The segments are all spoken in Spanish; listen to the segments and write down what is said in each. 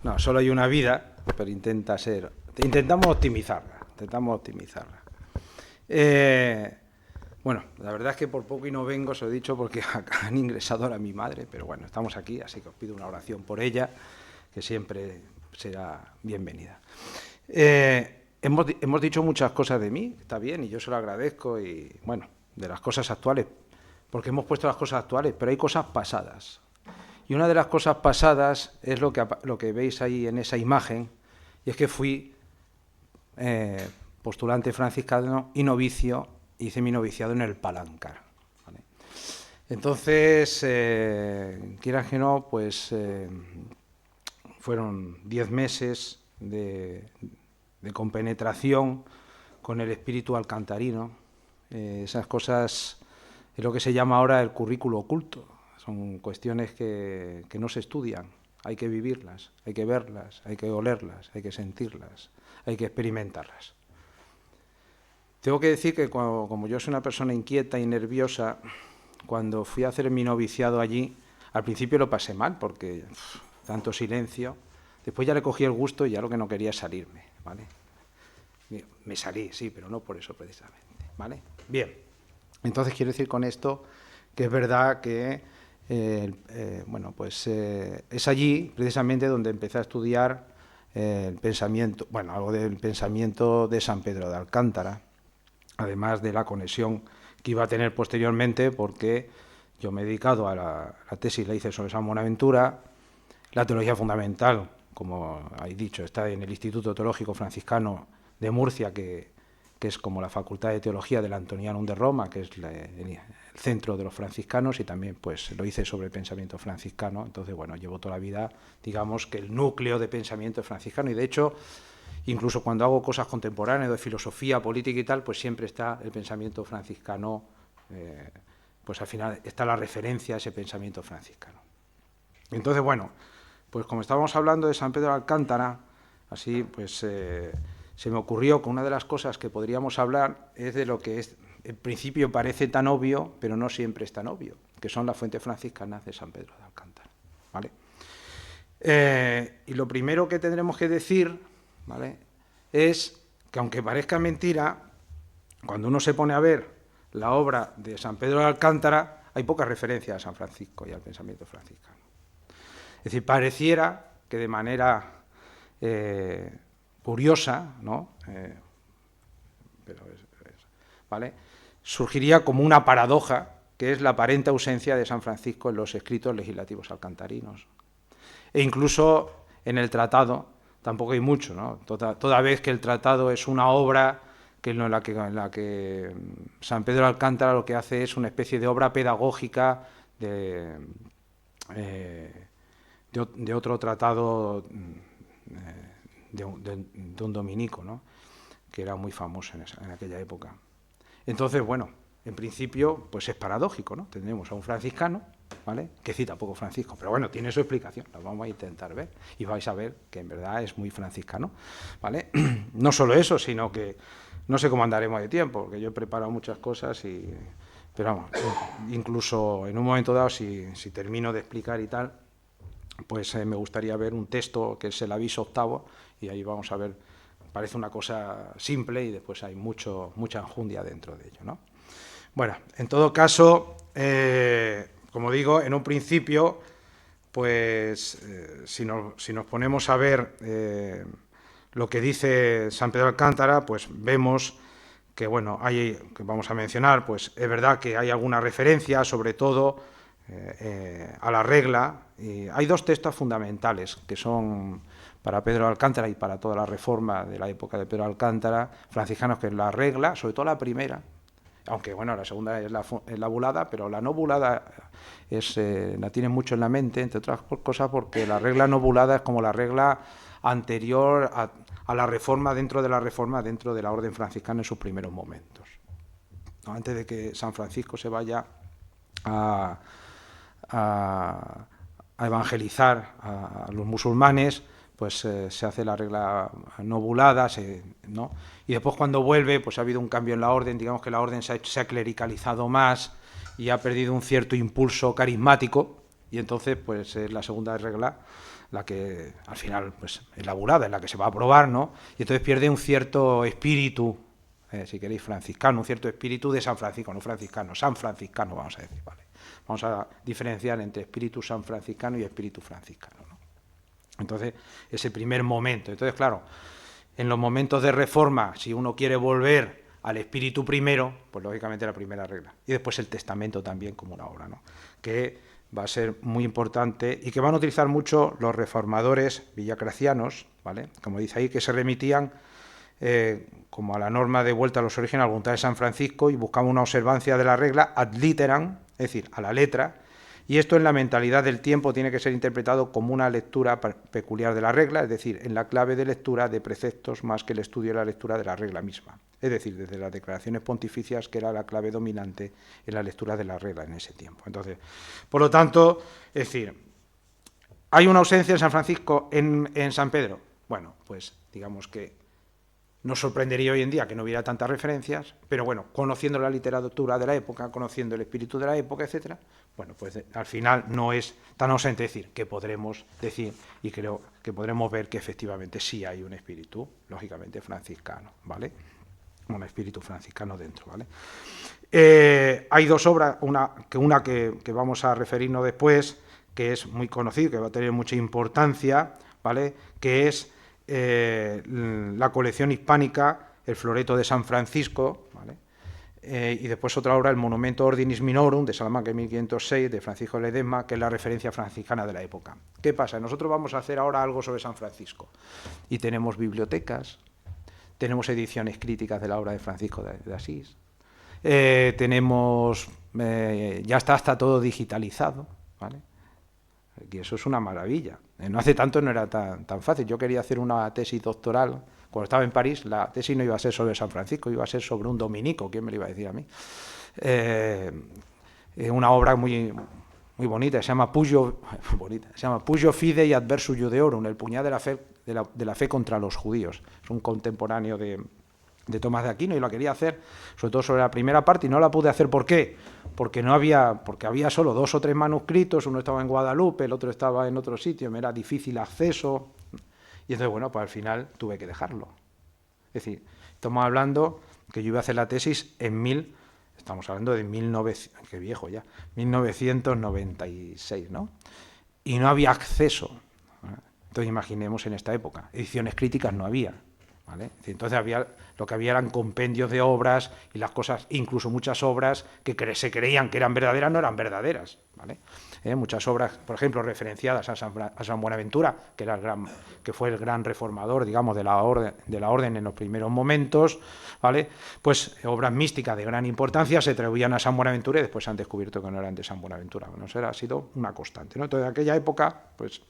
No, solo hay una vida, pero intentamos optimizarla. Bueno, la verdad es que por poco y no vengo, os lo he dicho, porque han ingresado ahora a mi madre, pero bueno, estamos aquí, así que os pido una oración por ella, que siempre será bienvenida. Hemos dicho muchas cosas de mí, está bien, y yo se lo agradezco, y bueno, de las cosas actuales, porque hemos puesto las cosas actuales, pero hay cosas pasadas. Y una de las cosas pasadas es lo que veis ahí en esa imagen, y es que fui postulante franciscano y novicio, hice mi noviciado en el Palancar. ¿Vale? Entonces, quieras que no, pues fueron 10 meses de compenetración con el espíritu alcantarino. Esas cosas es lo que se llama ahora el currículo oculto. Son cuestiones que no se estudian, hay que vivirlas, hay que verlas, hay que olerlas, hay que sentirlas, hay que experimentarlas. Tengo que decir que como yo soy una persona inquieta y nerviosa, cuando fui a hacer mi noviciado allí, al principio lo pasé mal, porque tanto silencio, después ya le cogí el gusto y ya lo que no quería es salirme, ¿vale? Me salí, sí, pero no por eso precisamente, ¿vale? Bien, entonces quiero decir con esto que es verdad que es allí precisamente donde empecé a estudiar el pensamiento, bueno, algo del pensamiento de San Pedro de Alcántara, además de la conexión que iba a tener posteriormente, porque yo me he dedicado a la tesis, la hice sobre San Buenaventura, la teología fundamental, como he dicho, está en el Instituto Teológico Franciscano de Murcia, que es como la Facultad de Teología del Antonianum de Roma, que es el centro de los franciscanos, y también pues lo hice sobre pensamiento franciscano. Entonces, bueno, llevo toda la vida, digamos, que el núcleo de pensamiento es franciscano, y de hecho, incluso cuando hago cosas contemporáneas de filosofía, política y tal, pues siempre está el pensamiento franciscano, pues al final está la referencia a ese pensamiento franciscano. Entonces, bueno, pues como estábamos hablando de San Pedro de Alcántara, así pues se me ocurrió que una de las cosas que podríamos hablar es de lo que en principio parece tan obvio, pero no siempre es tan obvio, que son las fuentes franciscanas de San Pedro de Alcántara, ¿vale? Y lo primero que tendremos que decir, ¿vale?, es que aunque parezca mentira, cuando uno se pone a ver la obra de San Pedro de Alcántara, hay pocas referencias a San Francisco y al pensamiento franciscano. Es decir, pareciera que de manera curiosa, ¿no?, ¿vale?, surgiría como una paradoja, que es la aparente ausencia de San Francisco en los escritos legislativos alcantarinos. E incluso en el tratado tampoco hay mucho, ¿no? Toda vez que el tratado es una obra en la que San Pedro de Alcántara lo que hace es una especie de obra pedagógica de otro tratado de un dominico, ¿no?, que era muy famoso en aquella época. Entonces, bueno, en principio, pues es paradójico, ¿no? Tendremos a un franciscano, ¿vale?, que cita poco Francisco, pero bueno, tiene su explicación, la vamos a intentar ver, y vais a ver que en verdad es muy franciscano, ¿vale? No solo eso, sino que no sé cómo andaremos de tiempo, porque yo he preparado muchas cosas, pero vamos, incluso en un momento dado, si termino de explicar y tal, pues me gustaría ver un texto que es el aviso octavo, y ahí vamos a ver, parece una cosa simple y después hay mucha enjundia dentro de ello, ¿no? Bueno, en todo caso, como digo, en un principio, pues si nos ponemos a ver lo que dice San Pedro de Alcántara, pues vemos que, bueno, que vamos a mencionar, pues es verdad que hay alguna referencia, sobre todo a la regla, y hay dos textos fundamentales que son para Pedro de Alcántara y para toda la reforma de la época de Pedro de Alcántara, franciscanos, que es la regla, sobre todo la primera, aunque bueno, la segunda es la bulada, pero la no bulada la tienen mucho en la mente, entre otras cosas porque la regla no bulada es como la regla anterior a la reforma dentro de la orden franciscana en sus primeros momentos, ¿no? Antes de que San Francisco se vaya a evangelizar a los musulmanes, pues se hace la regla no bulada, ¿no? Y después cuando vuelve, pues ha habido un cambio en la orden, digamos que la orden se ha clericalizado más y ha perdido un cierto impulso carismático, y entonces pues es la segunda regla, la que al final pues, es la bulada, es la que se va a aprobar, ¿no? Y entonces pierde un cierto espíritu, si queréis, franciscano, un cierto espíritu de San Francisco, no franciscano, san franciscano, vamos a decir, ¿vale? Vamos a diferenciar entre espíritu san franciscano y espíritu franciscano, ¿no? Entonces, ese primer momento. Entonces, claro, en los momentos de reforma, si uno quiere volver al espíritu primero, pues lógicamente la primera regla. Y después el testamento también como una obra, ¿no? Que va a ser muy importante y que van a utilizar mucho los reformadores villacracianos, ¿vale? Como dice ahí, que se remitían como a la norma de vuelta a los orígenes, a la voluntad de San Francisco, y buscaban una observancia de la regla ad literam, es decir, a la letra, y esto en la mentalidad del tiempo tiene que ser interpretado como una lectura peculiar de la regla, es decir, en la clave de lectura de preceptos más que el estudio de la lectura de la regla misma, es decir, desde las declaraciones pontificias, que era la clave dominante en la lectura de la regla en ese tiempo. Entonces, por lo tanto, es decir, ¿hay una ausencia en San Francisco en San Pedro? Bueno, pues digamos que nos sorprendería hoy en día que no hubiera tantas referencias, pero bueno, conociendo la literatura de la época, conociendo el espíritu de la época, etcétera, bueno, pues al final no es tan ausente, decir que podremos decir, y creo que podremos ver que efectivamente sí hay un espíritu, lógicamente franciscano, ¿vale? Un espíritu franciscano dentro, ¿vale? Hay dos obras, una que vamos a referirnos después, que es muy conocido, que va a tener mucha importancia, ¿vale? Que es la colección hispánica, el Floreto de San Francisco, ¿vale? Y después otra obra, el Monumento Ordinis Minorum, de Salamanca, 1506, de Francisco de Ledesma, que es la referencia franciscana de la época. ¿Qué pasa? Nosotros vamos a hacer ahora algo sobre San Francisco, y tenemos bibliotecas, tenemos ediciones críticas de la obra de Francisco de Asís, tenemos, ya está todo digitalizado, ¿vale? Y eso es una maravilla. No hace tanto no era tan fácil. Yo quería hacer una tesis doctoral. Cuando estaba en París, la tesis no iba a ser sobre San Francisco, iba a ser sobre un dominico. ¿Quién me lo iba a decir a mí? Una obra muy bonita, se llama Pugio Fidei Adversus Judeorum, el puñal de la fe contra los judíos. Es un contemporáneo de Tomás de Aquino, y lo quería hacer sobre todo sobre la primera parte, y no la pude hacer. ¿Por qué? Porque había solo 2 o 3 manuscritos, uno estaba en Guadalupe, el otro estaba en otro sitio, me era difícil acceso, y entonces, bueno, pues al final tuve que dejarlo. Es decir, estamos hablando que yo iba a hacer la tesis estamos hablando de 1900, qué viejo ya, 1996, ¿no? Y no había acceso. Entonces imaginemos en esta época, ediciones críticas no había, ¿vale? Entonces lo que había eran compendios de obras, y las cosas, incluso muchas obras que se creían que eran verdaderas, no eran verdaderas, ¿vale? Muchas obras, por ejemplo, referenciadas a San Buenaventura, que fue el gran reformador, digamos, de la orden en los primeros momentos, ¿vale? Pues obras místicas de gran importancia se atribuían a San Buenaventura, y después se han descubierto que no eran de San Buenaventura. Bueno, eso ha sido una constante, ¿no? Entonces, en aquella época, pues,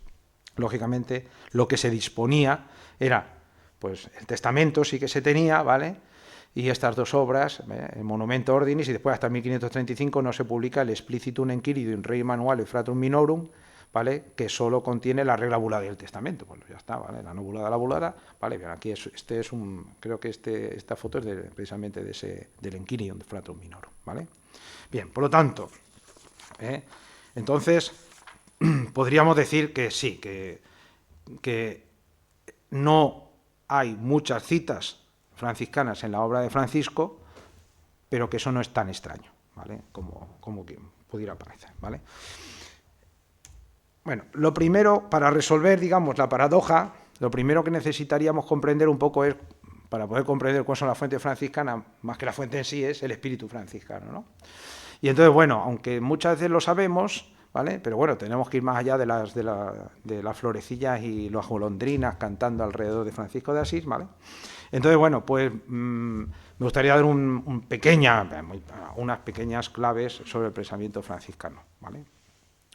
lógicamente, lo que se disponía era, pues, el testamento sí que se tenía, ¿vale? Y estas 2 obras, el Monumento Ordinis, y después hasta 1535 no se publica el Explicitum Enquiridium Rei Manuale Fratrum Minorum, ¿vale? Que solo contiene la regla bulada y el testamento. Pues ya está, ¿vale? La no bulada, la bulada, ¿vale? Bien, aquí creo que esta foto es precisamente del Enquiridium de Fratrum Minorum, ¿vale? Bien, por lo tanto, entonces podríamos decir que sí, que no hay muchas citas franciscanas en la obra de Francisco, pero que eso no es tan extraño, ¿vale? Como que pudiera parecer, ¿vale? Bueno, lo primero, para resolver, digamos, la paradoja, lo primero que necesitaríamos comprender un poco es, para poder comprender cuáles son las fuentes franciscanas, más que la fuente en sí, es el espíritu franciscano, ¿no? Y entonces, bueno, aunque muchas veces lo sabemos, ¿vale? Pero bueno, tenemos que ir más allá de las florecillas y las golondrinas cantando alrededor de Francisco de Asís, ¿vale? Entonces, bueno, pues me gustaría dar unas pequeñas claves sobre el pensamiento franciscano, ¿vale?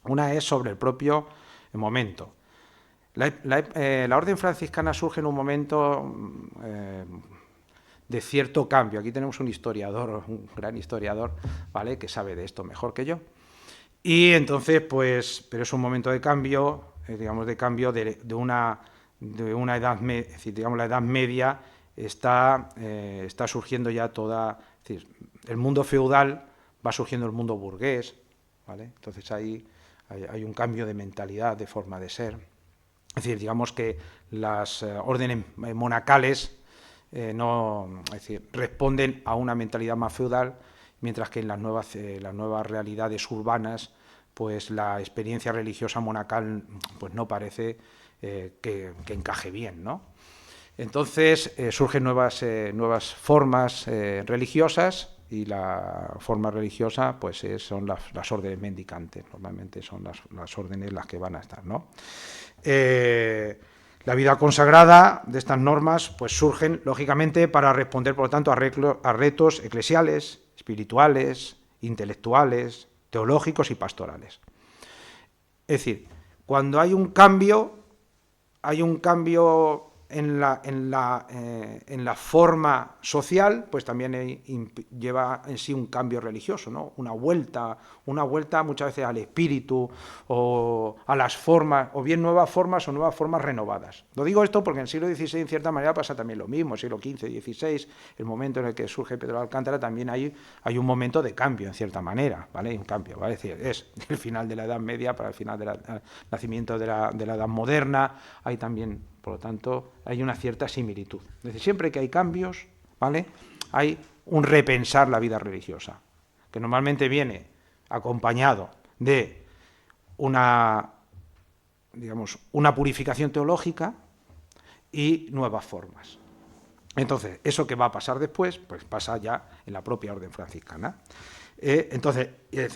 Una es sobre el propio momento. La orden franciscana surge en un momento de cierto cambio. Aquí tenemos un historiador, un gran historiador, ¿vale?, que sabe de esto mejor que yo. Y entonces, pues, pero es un momento de cambio, digamos, de cambio de una edad media, es decir, digamos, la Edad Media está surgiendo ya toda, es decir, el mundo feudal, va surgiendo el mundo burgués, ¿vale? Entonces hay un cambio de mentalidad, de forma de ser. Es decir, digamos que las órdenes monacales es decir, responden a una mentalidad más feudal, mientras que en las nuevas realidades urbanas, pues la experiencia religiosa monacal pues no parece que encaje bien, ¿no? Entonces surgen nuevas formas religiosas, y la forma religiosa pues son las órdenes mendicantes. Normalmente son las órdenes las que van a estar, ¿no? La vida consagrada de estas normas pues surgen, lógicamente, para responder, por lo tanto, a retos eclesiales, espirituales, intelectuales, teológicos y pastorales. Es decir, cuando hay un cambio en la forma social, pues también lleva en sí un cambio religioso, ¿no? Una vuelta muchas veces al espíritu o a las formas, o bien nuevas formas o nuevas formas renovadas. Lo digo esto porque en el siglo XVI, en cierta manera, pasa también lo mismo. El siglo XV, XVI, el momento en el que surge Pedro de Alcántara, también hay un momento de cambio, en cierta manera, ¿vale? Un cambio, ¿vale? Es decir, es el final de la Edad Media para el final del nacimiento de la Edad Moderna. Hay también, por lo tanto, hay una cierta similitud. Es decir, siempre que hay cambios, ¿vale?, hay un repensar la vida religiosa, que normalmente viene acompañado de una purificación teológica y nuevas formas. Entonces, eso que va a pasar después, pues pasa ya en la propia orden franciscana. Entonces,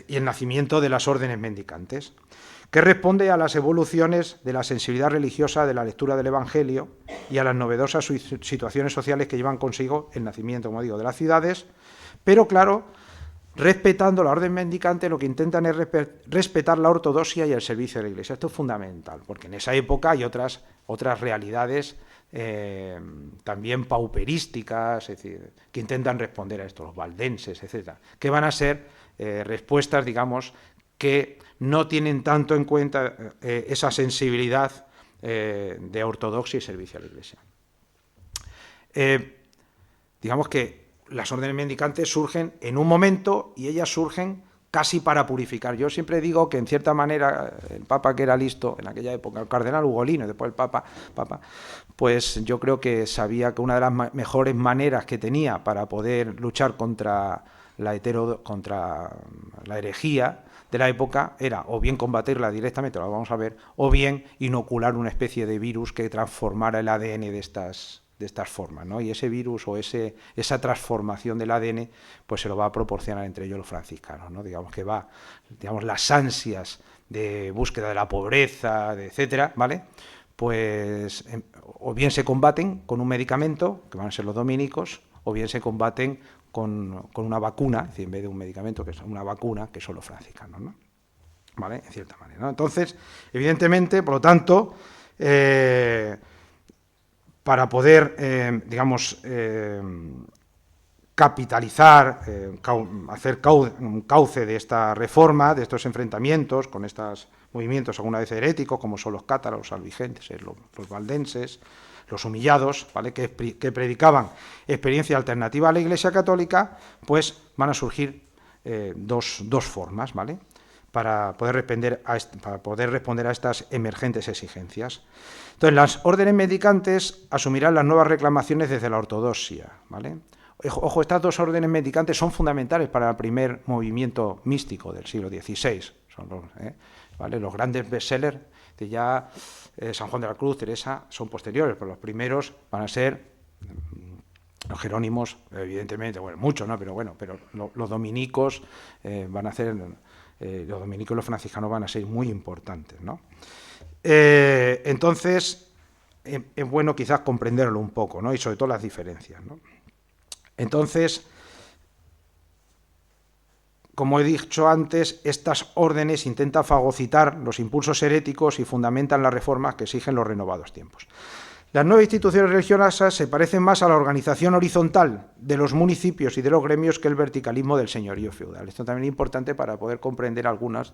y el nacimiento de las órdenes mendicantes, que responde a las evoluciones de la sensibilidad religiosa de la lectura del Evangelio y a las novedosas situaciones sociales que llevan consigo el nacimiento, como digo, de las ciudades, pero claro, respetando la orden mendicante, lo que intentan es respetar la ortodoxia y el servicio de la Iglesia. Esto es fundamental, porque en esa época hay otras realidades también pauperísticas, es decir, que intentan responder a esto, los valdenses, etcétera, que van a ser respuestas, digamos, que no tienen tanto en cuenta esa sensibilidad de ortodoxia y servicio a la Iglesia. Digamos que las órdenes mendicantes surgen en un momento y ellas surgen casi para purificar. Yo siempre digo que, en cierta manera, el Papa, que era listo en aquella época, el cardenal Ugolino y después el Papa, pues yo creo que sabía que una de las mejores maneras que tenía para poder luchar contra la herejía de la época era o bien combatirla directamente, lo vamos a ver, o bien inocular una especie de virus que transformara el ADN de estas formas, ¿no? Y ese virus o esa transformación del ADN pues se lo va a proporcionar entre ellos los franciscanos, ¿no? Digamos que las ansias de búsqueda de la pobreza, etcétera, ¿vale?, pues o bien se combaten con un medicamento, que van a ser los dominicos, o bien se combaten con una vacuna, es decir, en vez de un medicamento, que es una vacuna, que son los franciscanos, ¿no? ¿Vale? En cierta manera, ¿no? Entonces, evidentemente, por lo tanto, para poder, capitalizar, hacer un cauce de esta reforma, de estos enfrentamientos con estos movimientos alguna vez heréticos, como son los cátaros, los albigenses, los valdenses, los humillados, ¿vale?, que predicaban experiencia alternativa a la Iglesia Católica, pues van a surgir dos formas, ¿vale?, para poder responder a estas emergentes exigencias. Entonces, las órdenes mendicantes asumirán las nuevas reclamaciones desde la ortodoxia, ¿vale? Ojo, estas dos órdenes mendicantes son fundamentales para el primer movimiento místico del siglo XVI. Son los grandes bestsellers de ya San Juan de la Cruz, Teresa, son posteriores, pero los primeros van a ser los jerónimos, evidentemente, bueno, muchos, ¿no? Pero los dominicos van a ser, los dominicos y los franciscanos van a ser muy importantes, ¿no? Entonces, es bueno quizás comprenderlo un poco, ¿no?, y sobre todo las diferencias, ¿no? Entonces, como he dicho antes, estas órdenes intentan fagocitar los impulsos heréticos y fundamentan las reformas que exigen los renovados tiempos. Las nuevas instituciones religiosas se parecen más a la organización horizontal de los municipios y de los gremios que el verticalismo del señorío feudal. Esto también es importante para poder comprender algunos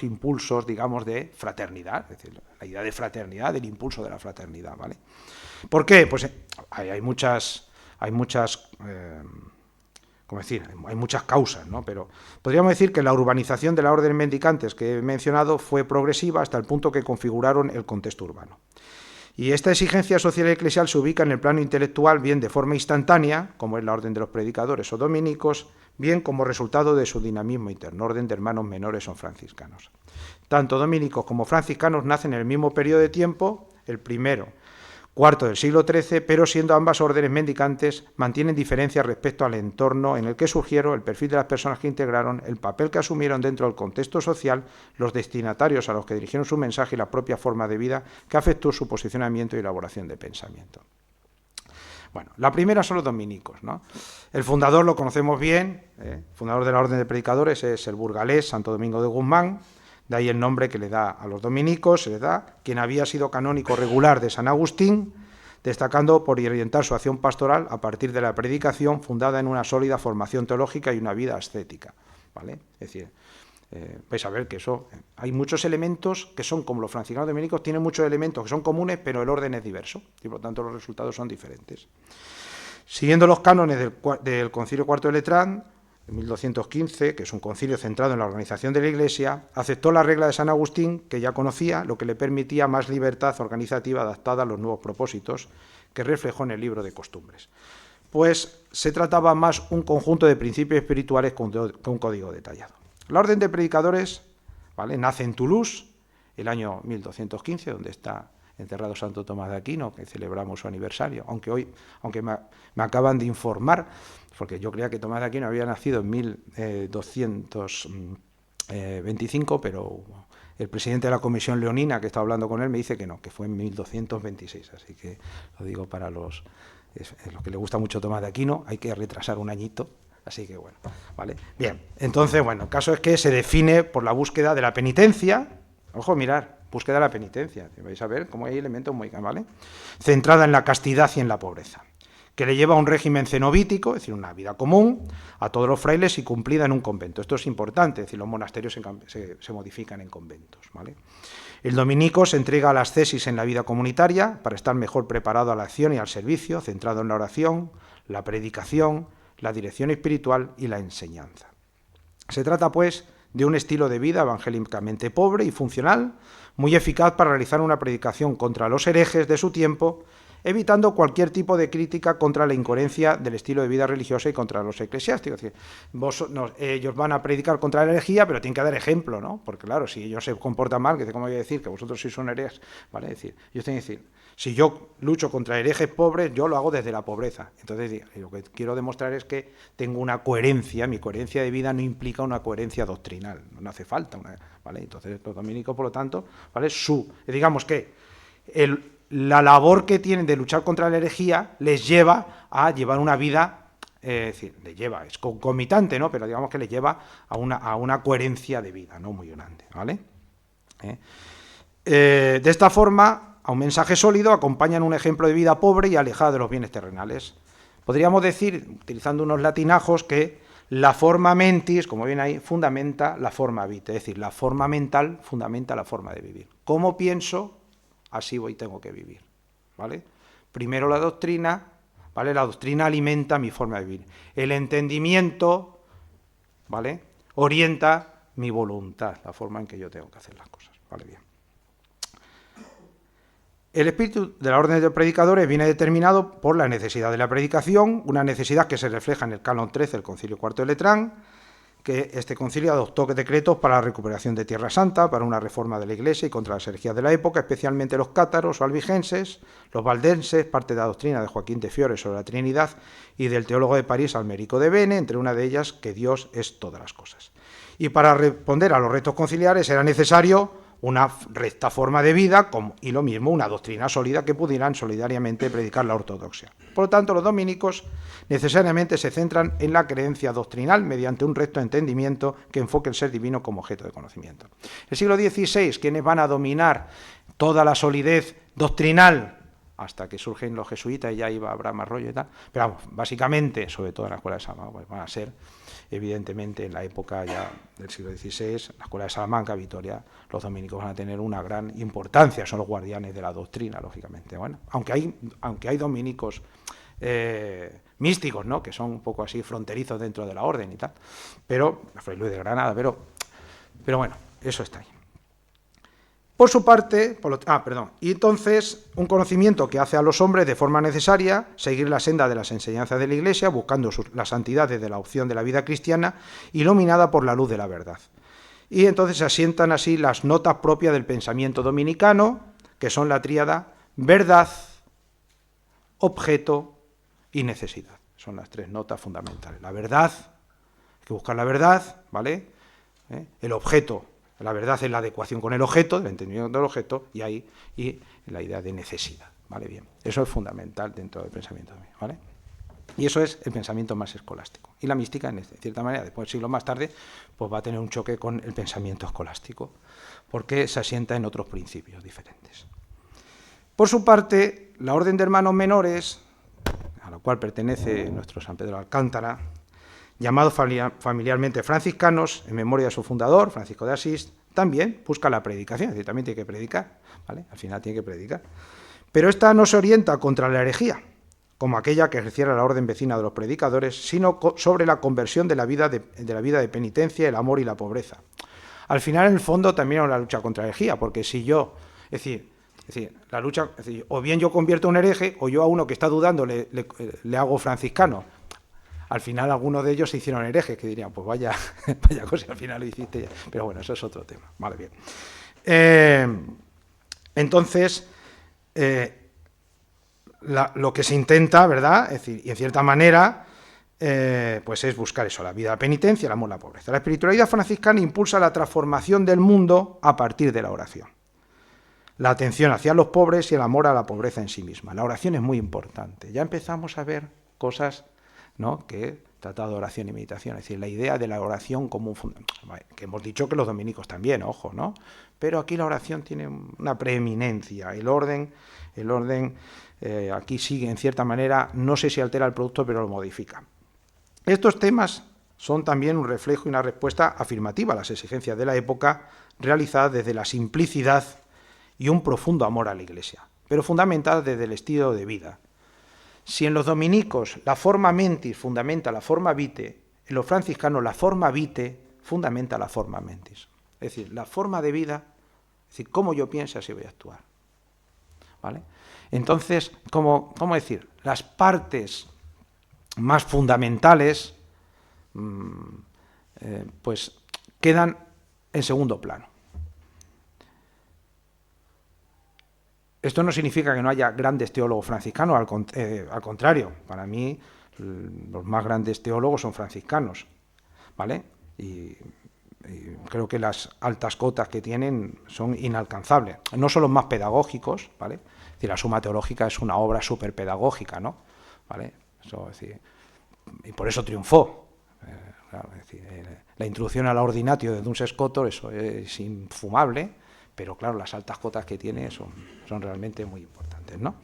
impulsos, digamos, de fraternidad, es decir, la idea de fraternidad, del impulso de la fraternidad, ¿vale? ¿Por qué? Pues hay muchas como decir, hay muchas causas, ¿no? Pero podríamos decir que la urbanización de las órdenes mendicantes que he mencionado fue progresiva hasta el punto que configuraron el contexto urbano. Y esta exigencia social y eclesial se ubica en el plano intelectual bien de forma instantánea, como es la orden de los predicadores o dominicos, bien como resultado de su dinamismo interno, orden de hermanos menores o franciscanos. Tanto dominicos como franciscanos nacen en el mismo periodo de tiempo, el primero, cuarto del siglo XIII, pero siendo ambas órdenes mendicantes, mantienen diferencias respecto al entorno en el que surgieron, el perfil de las personas que integraron, el papel que asumieron dentro del contexto social, los destinatarios a los que dirigieron su mensaje y la propia forma de vida que afectó su posicionamiento y elaboración de pensamiento. Bueno, la primera son los dominicos, ¿no? El fundador lo conocemos bien, fundador de la orden de predicadores es el burgalés Santo Domingo de Guzmán. De ahí el nombre que le da a los dominicos, se le da, quien había sido canónico regular de San Agustín, destacando por orientar su acción pastoral a partir de la predicación fundada en una sólida formación teológica y una vida ascética, ¿vale? Es decir, vais a ver que eso, hay muchos elementos que son, como los franciscanos dominicos, tienen muchos elementos que son comunes, pero el orden es diverso, y por lo tanto los resultados son diferentes. Siguiendo los cánones del Concilio Cuarto de Letrán, en 1215, que es un concilio centrado en la organización de la Iglesia, aceptó la regla de San Agustín, que ya conocía, lo que le permitía más libertad organizativa adaptada a los nuevos propósitos, que reflejó en el libro de costumbres. Pues se trataba más un conjunto de principios espirituales que un código detallado. La orden de predicadores, ¿vale?, nace en Toulouse, el año 1215, donde está enterrado Santo Tomás de Aquino, que celebramos su aniversario, aunque me acaban de informar, porque yo creía que Tomás de Aquino había nacido en 1225, pero el presidente de la Comisión Leonina, que estaba hablando con él, me dice que no, que fue en 1226, así que lo digo para los que les gusta mucho Tomás de Aquino, hay que retrasar un añito, así que bueno, ¿vale? Bien, entonces, bueno, el caso es que se define por la búsqueda de la penitencia, ojo, mirar, búsqueda de la penitencia, vais a ver cómo hay elementos muy, ¿vale?, centrada en la castidad y en la pobreza, que le lleva a un régimen cenobítico, es decir, una vida común, a todos los frailes y cumplida en un convento. Esto es importante, es decir, los monasterios se modifican en conventos, ¿vale? El dominico se entrega a las ascesis en la vida comunitaria para estar mejor preparado a la acción y al servicio, centrado en la oración, la predicación, la dirección espiritual y la enseñanza. Se trata, pues, de un estilo de vida evangélicamente pobre y funcional, muy eficaz para realizar una predicación contra los herejes de su tiempo, evitando cualquier tipo de crítica contra la incoherencia del estilo de vida religiosa y contra los eclesiásticos. Es decir, ellos van a predicar contra la herejía, pero tienen que dar ejemplo, ¿no? Porque claro, si ellos se comportan mal, ¿cómo voy a decir que vosotros sois un herejes? ¿Vale? Es decir, ellos tienen que decir, si yo lucho contra herejes pobres, yo lo hago desde la pobreza. Entonces, lo que quiero demostrar es que tengo una coherencia, mi coherencia de vida no implica una coherencia doctrinal, no hace falta una, ¿vale? Entonces, los dominicos, por lo tanto, ¿vale?, digamos que la labor que tienen de luchar contra la herejía les lleva a llevar una vida, es decir, es concomitante, ¿no?, pero digamos que les lleva a una coherencia de vida, ¿no?, muy grande, ¿vale? De esta forma, a un mensaje sólido acompañan un ejemplo de vida pobre y alejada de los bienes terrenales. Podríamos decir, utilizando unos latinajos, que la forma mentis, como ven ahí, fundamenta la forma vitae, es decir, la forma mental fundamenta la forma de vivir. ¿Cómo pienso? Así tengo que vivir, ¿vale? Primero la doctrina, ¿vale? La doctrina alimenta mi forma de vivir. El entendimiento, ¿vale?, orienta mi voluntad, la forma en que yo tengo que hacer las cosas, ¿vale? Bien. El espíritu de la orden de predicadores viene determinado por la necesidad de la predicación, una necesidad que se refleja en el Canon 13 del Concilio Cuarto de Letrán, que este concilio adoptó decretos para la recuperación de Tierra Santa, para una reforma de la Iglesia y contra las herejías de la época, especialmente los cátaros o albigenses, los valdenses, parte de la doctrina de Joaquín de Fiore sobre la Trinidad y del teólogo de París Almerico de Bene, entre una de ellas que Dios es todas las cosas. Y para responder a los retos conciliares era necesario una recta forma de vida y lo mismo una doctrina sólida que pudieran solidariamente predicar la ortodoxia. Por lo tanto, los dominicos necesariamente se centran en la creencia doctrinal mediante un recto entendimiento que enfoque el ser divino como objeto de conocimiento. El siglo XVI, quienes van a dominar toda la solidez doctrinal, hasta que surgen los jesuitas y ya iba Abraham Arroyo y tal, pero vamos, básicamente, sobre todo en la escuela de Salamanca, pues van a ser, evidentemente, en la época ya del siglo XVI, la escuela de Salamanca, Vitoria, los dominicos van a tener una gran importancia, son los guardianes de la doctrina, lógicamente. Bueno, aunque hay dominicos místicos, ¿no? Que son un poco así fronterizos dentro de la orden y tal. Pero, Fray Luis de Granada, pero bueno, eso está ahí. Por su parte, y entonces un conocimiento que hace a los hombres de forma necesaria seguir la senda de las enseñanzas de la Iglesia, buscando la santidad desde la opción de la vida cristiana, iluminada por la luz de la verdad. Y entonces se asientan así las notas propias del pensamiento dominicano, que son la tríada verdad, objeto y necesidad. Son las tres notas fundamentales. La verdad, hay que buscar la verdad, ¿vale? El objeto. La verdad es la adecuación con el objeto, el entendimiento del objeto, y la idea de necesidad, ¿vale? Bien, eso es fundamental dentro del pensamiento, ¿vale? Y eso es el pensamiento más escolástico. Y la mística, en cierta manera, después siglos más tarde, pues va a tener un choque con el pensamiento escolástico, porque se asienta en otros principios diferentes. Por su parte, la Orden de Hermanos Menores, a la cual pertenece nuestro San Pedro de Alcántara, llamados familiarmente franciscanos, en memoria de su fundador, Francisco de Asís, también busca la predicación, es decir, también tiene que predicar, ¿vale? Al final tiene que predicar. Pero esta no se orienta contra la herejía, como aquella que ejerciera la orden vecina de los predicadores, sino sobre la conversión de la vida de penitencia, el amor y la pobreza. Al final, en el fondo, también es una lucha contra la herejía, porque si yo, es decir, la lucha, es decir, o bien yo convierto a un hereje, o yo a uno que está dudando le hago franciscano. Al final algunos de ellos se hicieron herejes, que dirían, pues vaya cosa, al final lo hiciste ya. Pero bueno, eso es otro tema. Vale, bien. Entonces, lo que se intenta, ¿verdad? Es decir, y en cierta manera, pues es buscar eso, la vida, la penitencia, el amor, la pobreza. La espiritualidad franciscana impulsa la transformación del mundo a partir de la oración. La atención hacia los pobres y el amor a la pobreza en sí misma. La oración es muy importante. Ya empezamos a ver cosas, ¿no?, que tratado de oración y meditación, es decir, la idea de la oración como un fundamento, que hemos dicho que los dominicos también, ojo, ¿no? Pero aquí la oración tiene una preeminencia, el orden aquí sigue en cierta manera, no sé si altera el producto, pero lo modifica. Estos temas son también un reflejo y una respuesta afirmativa a las exigencias de la época, realizadas desde la simplicidad y un profundo amor a la Iglesia, pero fundamentadas desde el estilo de vida. Si en los dominicos la forma mentis fundamenta la forma vitae, en los franciscanos la forma vitae fundamenta la forma mentis. Es decir, la forma de vida, es decir, cómo yo pienso, así voy a actuar. ¿Vale? Entonces, ¿cómo decir? Las partes más fundamentales pues quedan en segundo plano. Esto no significa que no haya grandes teólogos franciscanos, al contrario, para mí los más grandes teólogos son franciscanos, ¿vale? Y creo que las altas cotas que tienen son inalcanzables. No son los más pedagógicos, ¿vale? Es decir, la Suma Teológica es una obra súper pedagógica, ¿no? ¿Vale? Eso, es decir, y por eso triunfó. Claro, es decir, la introducción a la Ordinatio de Duns Scotus, eso es infumable. Pero claro, las altas cotas que tiene son realmente muy importantes, ¿no?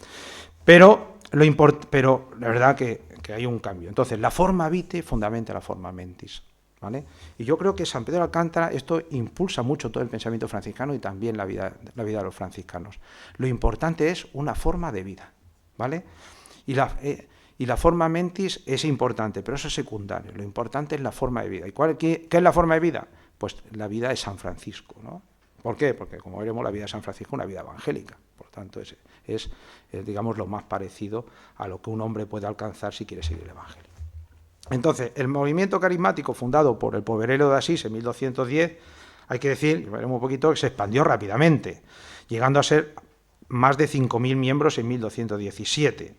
Pero la verdad que hay un cambio. Entonces, la forma vitae fundamenta la forma mentis, ¿vale? Y yo creo que San Pedro de Alcántara esto impulsa mucho todo el pensamiento franciscano y también la vida de los franciscanos. Lo importante es una forma de vida, ¿vale? Y la forma mentis es importante, pero eso es secundario. Lo importante es la forma de vida. ¿Y qué es la forma de vida? Pues la vida de San Francisco, ¿no? ¿Por qué? Porque, como veremos, la vida de San Francisco es una vida evangélica. Por tanto, es, digamos, lo más parecido a lo que un hombre puede alcanzar si quiere seguir el Evangelio. Entonces, el movimiento carismático fundado por el Poverello de Asís en 1210, hay que decir, y veremos un poquito, que se expandió rápidamente, llegando a ser más de 5.000 miembros en 1217.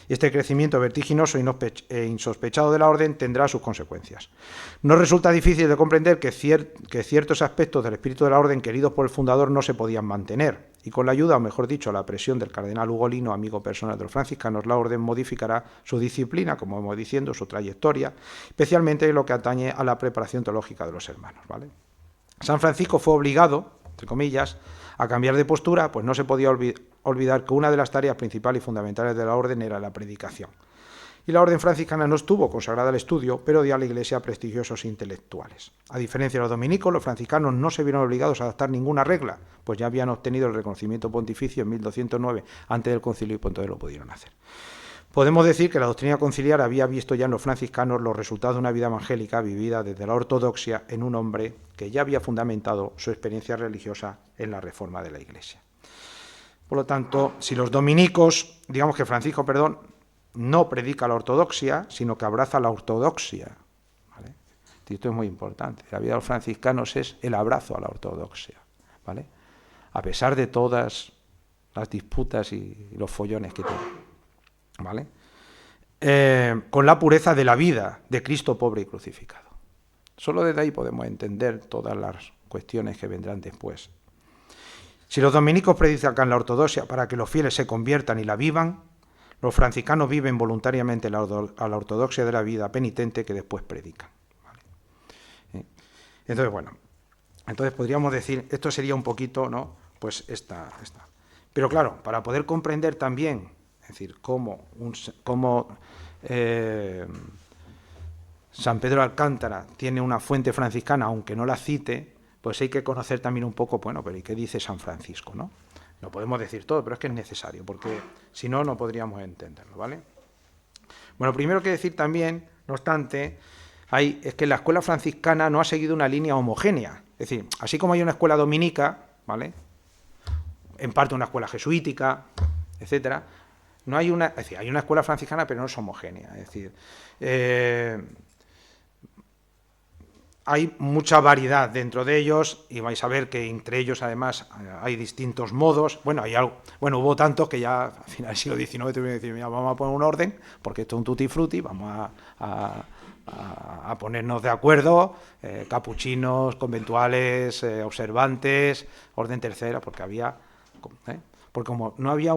Este crecimiento vertiginoso e insospechado de la orden tendrá sus consecuencias. No resulta difícil de comprender que ciertos aspectos del espíritu de la orden queridos por el fundador no se podían mantener, y con la ayuda, o mejor dicho, la presión del cardenal Ugolino, amigo personal de los franciscanos, la orden modificará su disciplina, como hemos diciendo, su trayectoria, especialmente en lo que atañe a la preparación teológica de los hermanos, ¿vale? San Francisco fue obligado, entre comillas, a cambiar de postura, pues no se podía olvidar que una de las tareas principales y fundamentales de la orden era la predicación. Y la orden franciscana no estuvo consagrada al estudio, pero dio a la Iglesia prestigiosos intelectuales. A diferencia de los dominicos, los franciscanos no se vieron obligados a adaptar ninguna regla, pues ya habían obtenido el reconocimiento pontificio en 1209 antes del concilio y por entonces lo pudieron hacer. Podemos decir que la doctrina conciliar había visto ya en los franciscanos los resultados de una vida evangélica vivida desde la ortodoxia en un hombre que ya había fundamentado su experiencia religiosa en la reforma de la Iglesia. Por lo tanto, si los dominicos, digamos que Francisco, no predica la ortodoxia, sino que abraza la ortodoxia, ¿vale? Esto es muy importante. La vida de los franciscanos es el abrazo a la ortodoxia, ¿vale? A pesar de todas las disputas y los follones que tienen, ¿vale? Con la pureza de la vida de Cristo pobre y crucificado. Solo desde ahí podemos entender todas las cuestiones que vendrán después. Si los dominicos predican la ortodoxia para que los fieles se conviertan y la vivan, los franciscanos viven voluntariamente a la ortodoxia de la vida penitente que después predican, ¿vale? Entonces, bueno, entonces podríamos decir, esto sería un poquito, ¿no? Pues esta. Pero claro, para poder comprender también, es decir, cómo San Pedro de Alcántara tiene una fuente franciscana, aunque no la cite, pues hay que conocer también un poco, bueno, pero ¿y qué dice San Francisco, no? No podemos decir todo, pero es que es necesario, porque si no, no podríamos entenderlo, ¿vale? Bueno, primero que decir también, no obstante, es que la escuela franciscana no ha seguido una línea homogénea. Es decir, así como hay una escuela dominica, ¿vale?, en parte una escuela jesuítica, etcétera, no hay una, es decir, hay una escuela franciscana, pero no es homogénea. Es decir, hay mucha variedad dentro de ellos y vais a ver que entre ellos además hay distintos modos. Bueno, hubo tantos que ya al final del siglo XIX tuvieron que decir, mira, vamos a poner un orden, porque esto es un tutti frutti, vamos a ponernos de acuerdo, capuchinos, conventuales, observantes, orden tercera, porque había, porque como no había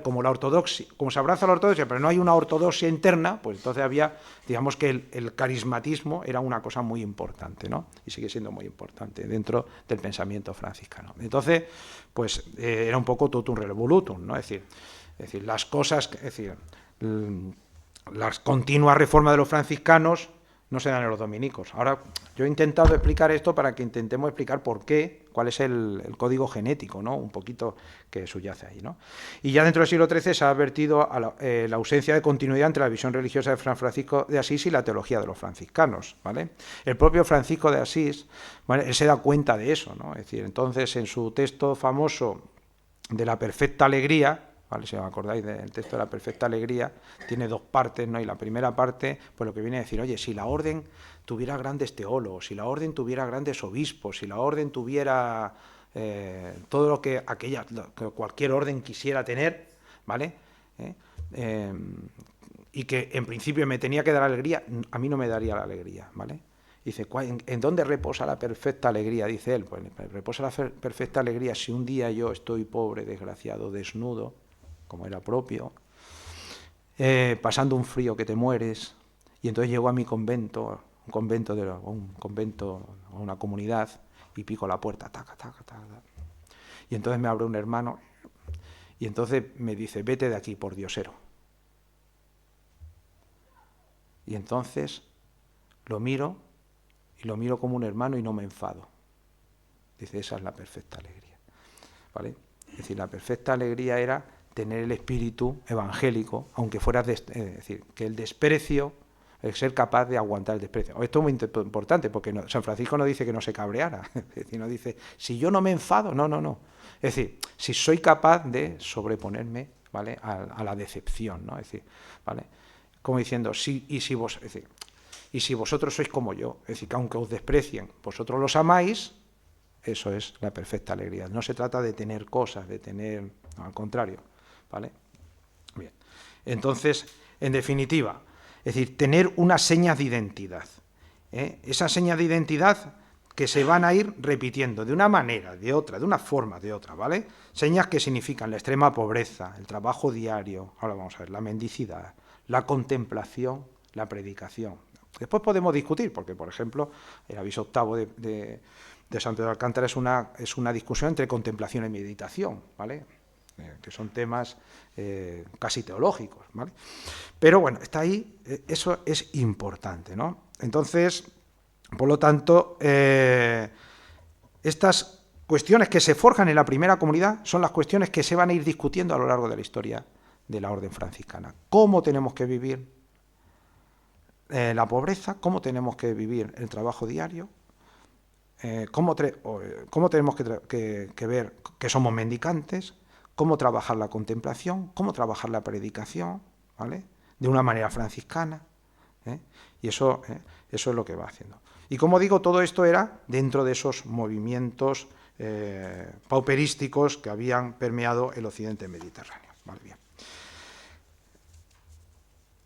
como la ortodoxia, como se abraza la ortodoxia, pero no hay una ortodoxia interna, pues entonces había, digamos que el carismatismo era una cosa muy importante, ¿no? Y sigue siendo muy importante dentro del pensamiento franciscano. Entonces, pues era un poco totum revolutum, ¿no? Es decir, las cosas, es decir, las continuas reformas de los franciscanos no se dan en los dominicos. Ahora, yo he intentado explicar esto para que intentemos explicar por qué, cuál es el código genético, ¿no? Un poquito que subyace ahí, ¿no? Y ya dentro del siglo XIII se ha advertido a la ausencia de continuidad entre la visión religiosa de San Francisco de Asís y la teología de los franciscanos, ¿vale? El propio Francisco de Asís, ¿vale?, él se da cuenta de eso, ¿no? Es decir, entonces en su texto famoso de la perfecta alegría, ¿vale?, si os acordáis del texto de la perfecta alegría, tiene dos partes, ¿no? Y la primera parte, pues lo que viene a decir, oye, si la orden tuviera grandes teólogos, si la orden tuviera grandes obispos, si la orden tuviera todo lo que cualquier orden quisiera tener, ¿vale?, y que en principio me tenía que dar alegría, a mí no me daría la alegría, ¿vale? Dice, ¿en dónde reposa la perfecta alegría? Dice él, pues reposa la perfecta alegría si un día yo estoy pobre, desgraciado, desnudo, como era propio, pasando un frío que te mueres, y entonces llego a mi convento, un convento o una comunidad, y pico la puerta, taca, taca, taca, y entonces me abre un hermano, y entonces me dice, vete de aquí, por diosero. Y entonces lo miro como un hermano y no me enfado. Dice, esa es la perfecta alegría, ¿vale? Es decir, la perfecta alegría era tener el espíritu evangélico, aunque fuera, es decir, que el desprecio, el ser capaz de aguantar el desprecio. Esto es muy importante, porque San Francisco no dice que no se cabreara, es decir, no dice, si yo no me enfado, no. Es decir, si soy capaz de sobreponerme, ¿vale?, a la decepción, ¿no? Es decir, ¿vale?, como diciendo, y si vosotros sois como yo, es decir, que aunque os desprecien, vosotros los amáis, eso es la perfecta alegría. No se trata de tener cosas, no, al contrario, ¿vale? Bien. Entonces, en definitiva, es decir, tener unas señas de identidad. Esas señas de identidad que se van a ir repitiendo de una manera, de otra, de una forma, de otra, ¿vale? Señas que significan la extrema pobreza, el trabajo diario, ahora vamos a ver, la mendicidad, la contemplación, la predicación. Después podemos discutir, porque, por ejemplo, el aviso octavo de San Pedro de Alcántara es una discusión entre contemplación y meditación, ¿vale?, que son temas casi teológicos, ¿vale? Pero bueno, está ahí, eso es importante, ¿no? Entonces, por lo tanto, estas cuestiones que se forjan en la primera comunidad son las cuestiones que se van a ir discutiendo a lo largo de la historia de la orden franciscana. ¿Cómo tenemos que vivir la pobreza? ¿Cómo tenemos que vivir el trabajo diario? ¿Cómo tenemos que ver que somos mendicantes? ¿Cómo trabajar la contemplación? ¿Cómo trabajar la predicación? ¿Vale? De una manera franciscana. Y eso es lo que va haciendo. Y como digo, todo esto era dentro de esos movimientos pauperísticos que habían permeado el occidente mediterráneo. Vale, bien.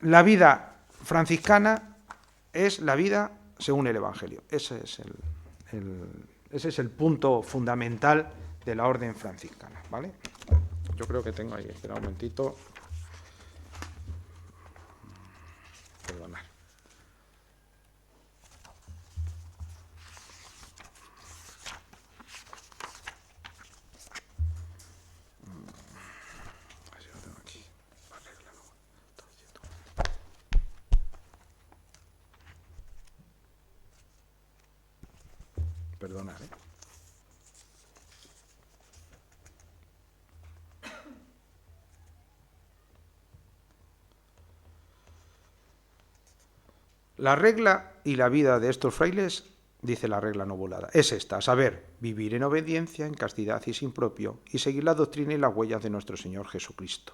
La vida franciscana es la vida según el Evangelio. Ese es el punto fundamental de la orden franciscana. ¿Vale? Yo creo que tengo ahí, espera un momentito. Perdonad. Perdonad, La regla y la vida de estos frailes, dice la regla novulada, es esta, a saber, vivir en obediencia, en castidad y sin propio, y seguir la doctrina y las huellas de nuestro Señor Jesucristo,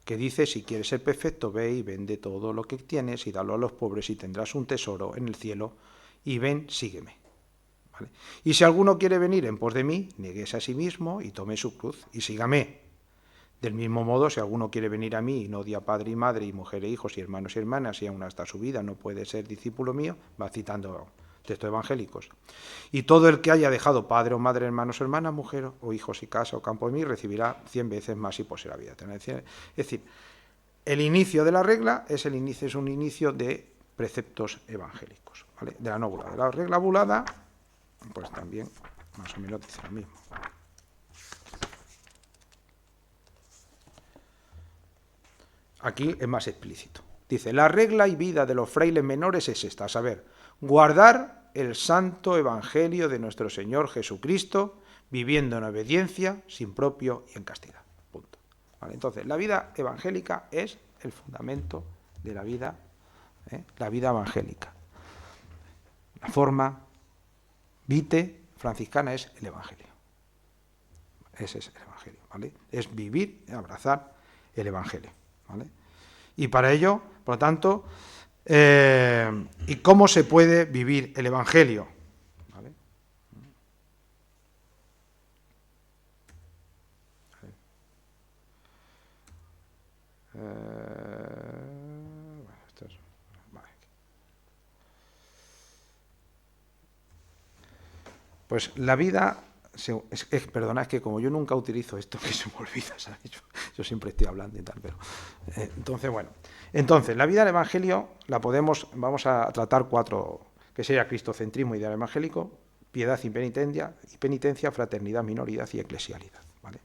que dice, si quieres ser perfecto, ve y vende todo lo que tienes y dalo a los pobres y tendrás un tesoro en el cielo, y ven, sígueme. ¿Vale? Y si alguno quiere venir en pos de mí, nieguese a sí mismo y tome su cruz y sígame. Del mismo modo, si alguno quiere venir a mí y no odia a padre y madre y mujer e hijos y hermanos y hermanas y aún hasta su vida no puede ser discípulo mío, va citando textos evangélicos. Y todo el que haya dejado padre o madre, hermanos o hermanas, mujer o hijos y casa o campo de mí, recibirá 100 veces más y poseerá vida eterna. Es decir, el inicio de la regla es un inicio de preceptos evangélicos, ¿vale? De la nóbula. De la regla bulada, pues también más o menos dice lo mismo. Aquí es más explícito. Dice, la regla y vida de los frailes menores es esta, a saber, guardar el santo evangelio de nuestro Señor Jesucristo, viviendo en obediencia, sin propio y en castidad. Punto. ¿Vale? Entonces, la vida evangélica es el fundamento de la vida evangélica. La forma vitae franciscana es el evangelio. Ese es el evangelio, ¿vale? Es vivir y abrazar el evangelio. ¿Vale? Y para ello, por lo tanto, ¿y cómo se puede vivir el Evangelio? ¿Vale? Vale. Pues la vida... Perdona, es que como yo nunca utilizo esto, que se me olvida, ¿sabes? Yo siempre estoy hablando y tal, pero... Entonces, la vida del Evangelio vamos a tratar 4, que sería cristocentrismo, ideal evangélico, piedad y penitencia, fraternidad, minoridad y eclesialidad, ¿vale?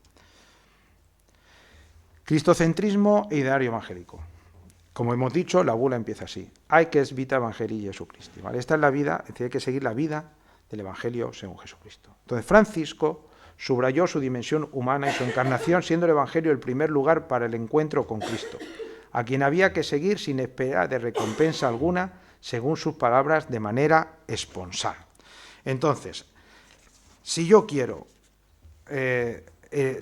Cristocentrismo e ideario evangélico. Como hemos dicho, la bula empieza así. Hay que es vita evangelii Jesucristi, ¿vale? Esta es la vida, es decir, hay que seguir la vida del Evangelio según Jesucristo. Entonces, Francisco subrayó su dimensión humana y su encarnación, siendo el Evangelio el primer lugar para el encuentro con Cristo, a quien había que seguir sin esperar de recompensa alguna, según sus palabras, de manera esponsal. Entonces, si yo quiero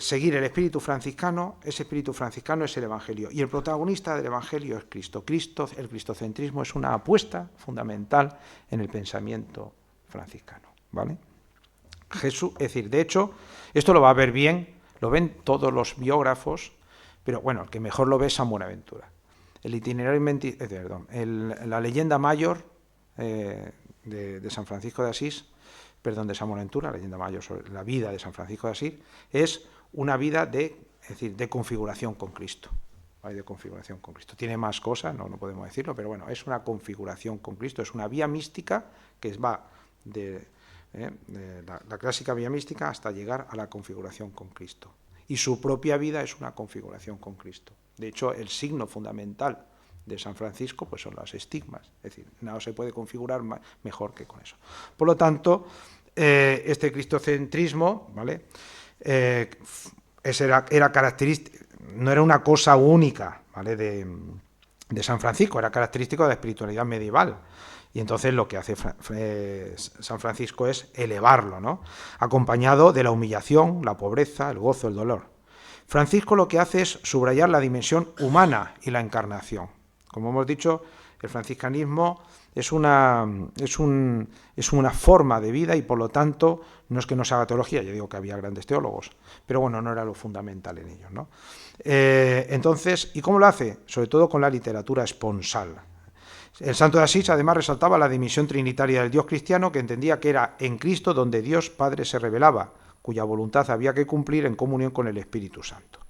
seguir el espíritu franciscano, ese espíritu franciscano es el Evangelio, y el protagonista del Evangelio es Cristo. El cristocentrismo es una apuesta fundamental en el pensamiento franciscano, ¿vale? Jesús, es decir, de hecho, esto lo va a ver bien, lo ven todos los biógrafos, pero bueno, el que mejor lo ve es San Buenaventura. El itinerario, la leyenda mayor de San Francisco de Asís, de San Buenaventura, la leyenda mayor sobre la vida de San Francisco de Asís, es una vida de configuración con Cristo. De configuración con Cristo. Tiene más cosas, no podemos decirlo, pero bueno, es una configuración con Cristo, es una vía mística que va de la clásica vía mística hasta llegar a la configuración con Cristo. Y su propia vida es una configuración con Cristo. De hecho, el signo fundamental de San Francisco pues son los estigmas, es decir, nada se puede configurar mejor que con eso. Por lo tanto, este cristocentrismo, ¿vale? Era característico, no era una cosa única, ¿vale?, de San Francisco, era característico de la espiritualidad medieval. Y entonces lo que hace San Francisco es elevarlo, ¿no?, acompañado de la humillación, la pobreza, el gozo, el dolor. Francisco lo que hace es subrayar la dimensión humana y la encarnación. Como hemos dicho, el franciscanismo es una forma de vida y, por lo tanto, no es que no se haga teología, yo digo que había grandes teólogos, pero bueno, no era lo fundamental en ellos, ¿no? Entonces, ¿y cómo lo hace? Sobre todo con la literatura esponsal. El santo de Asís además resaltaba la dimensión trinitaria del Dios cristiano, que entendía que era en Cristo donde Dios Padre se revelaba, cuya voluntad había que cumplir en comunión con el Espíritu Santo.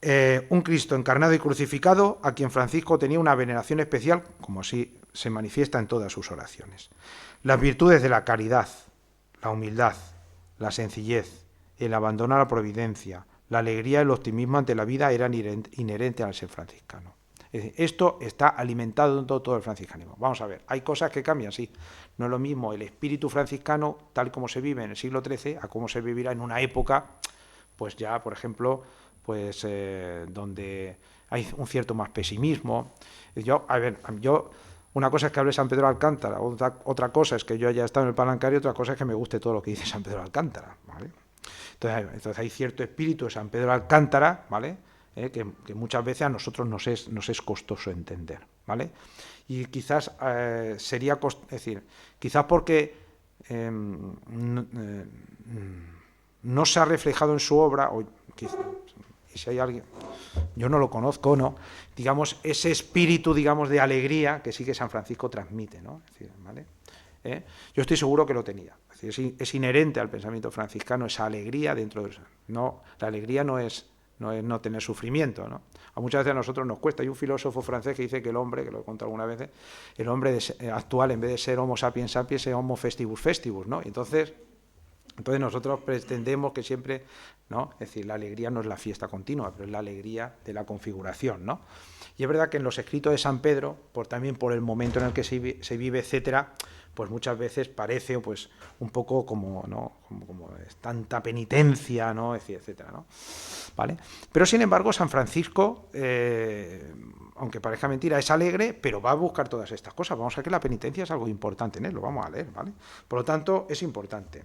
Un Cristo encarnado y crucificado, a quien Francisco tenía una veneración especial, como así se manifiesta en todas sus oraciones. Las virtudes de la caridad, la humildad, la sencillez, el abandono a la providencia, la alegría y el optimismo ante la vida eran inherentes al ser franciscano. Es decir, esto está alimentado en todo el franciscanismo. Vamos a ver, hay cosas que cambian, sí. No es lo mismo el espíritu franciscano, tal como se vive en el siglo XIII, a cómo se vivirá en una época, pues ya, por ejemplo, pues donde hay un cierto más pesimismo. Una cosa es que hable San Pedro de Alcántara, otra cosa es que yo haya estado en el Palancario, otra cosa es que me guste todo lo que dice San Pedro de Alcántara, ¿vale? Entonces hay cierto espíritu de San Pedro de Alcántara, ¿vale?, que muchas veces a nosotros nos es costoso entender, ¿vale? Y quizás quizás porque no se ha reflejado en su obra, y si hay alguien, yo no lo conozco, ¿no?, digamos, ese espíritu, digamos, de alegría que sí que San Francisco transmite, ¿no? Es decir, ¿vale? Yo estoy seguro que lo tenía. Es decir, es inherente al pensamiento franciscano esa alegría dentro de eso. No, la alegría no es no tener sufrimiento, ¿no? Muchas veces a nosotros nos cuesta. Hay un filósofo francés que dice que el hombre, que lo he contado alguna vez, el hombre actual, en vez de ser homo sapiens sapiens, es homo festivus festivus, ¿no? Y entonces nosotros pretendemos que siempre, ¿no? Es decir, la alegría no es la fiesta continua, pero es la alegría de la configuración, ¿no? Y es verdad que en los escritos de San Pedro, también por el momento en el que se vive, etcétera, pues muchas veces parece, pues, un poco como, ¿no?, como tanta penitencia, ¿no?, etcétera, ¿no? ¿Vale? Pero sin embargo, San Francisco, aunque parezca mentira, es alegre, pero va a buscar todas estas cosas. Vamos a ver que la penitencia es algo importante en él, lo vamos a leer, ¿vale? Por lo tanto, es importante.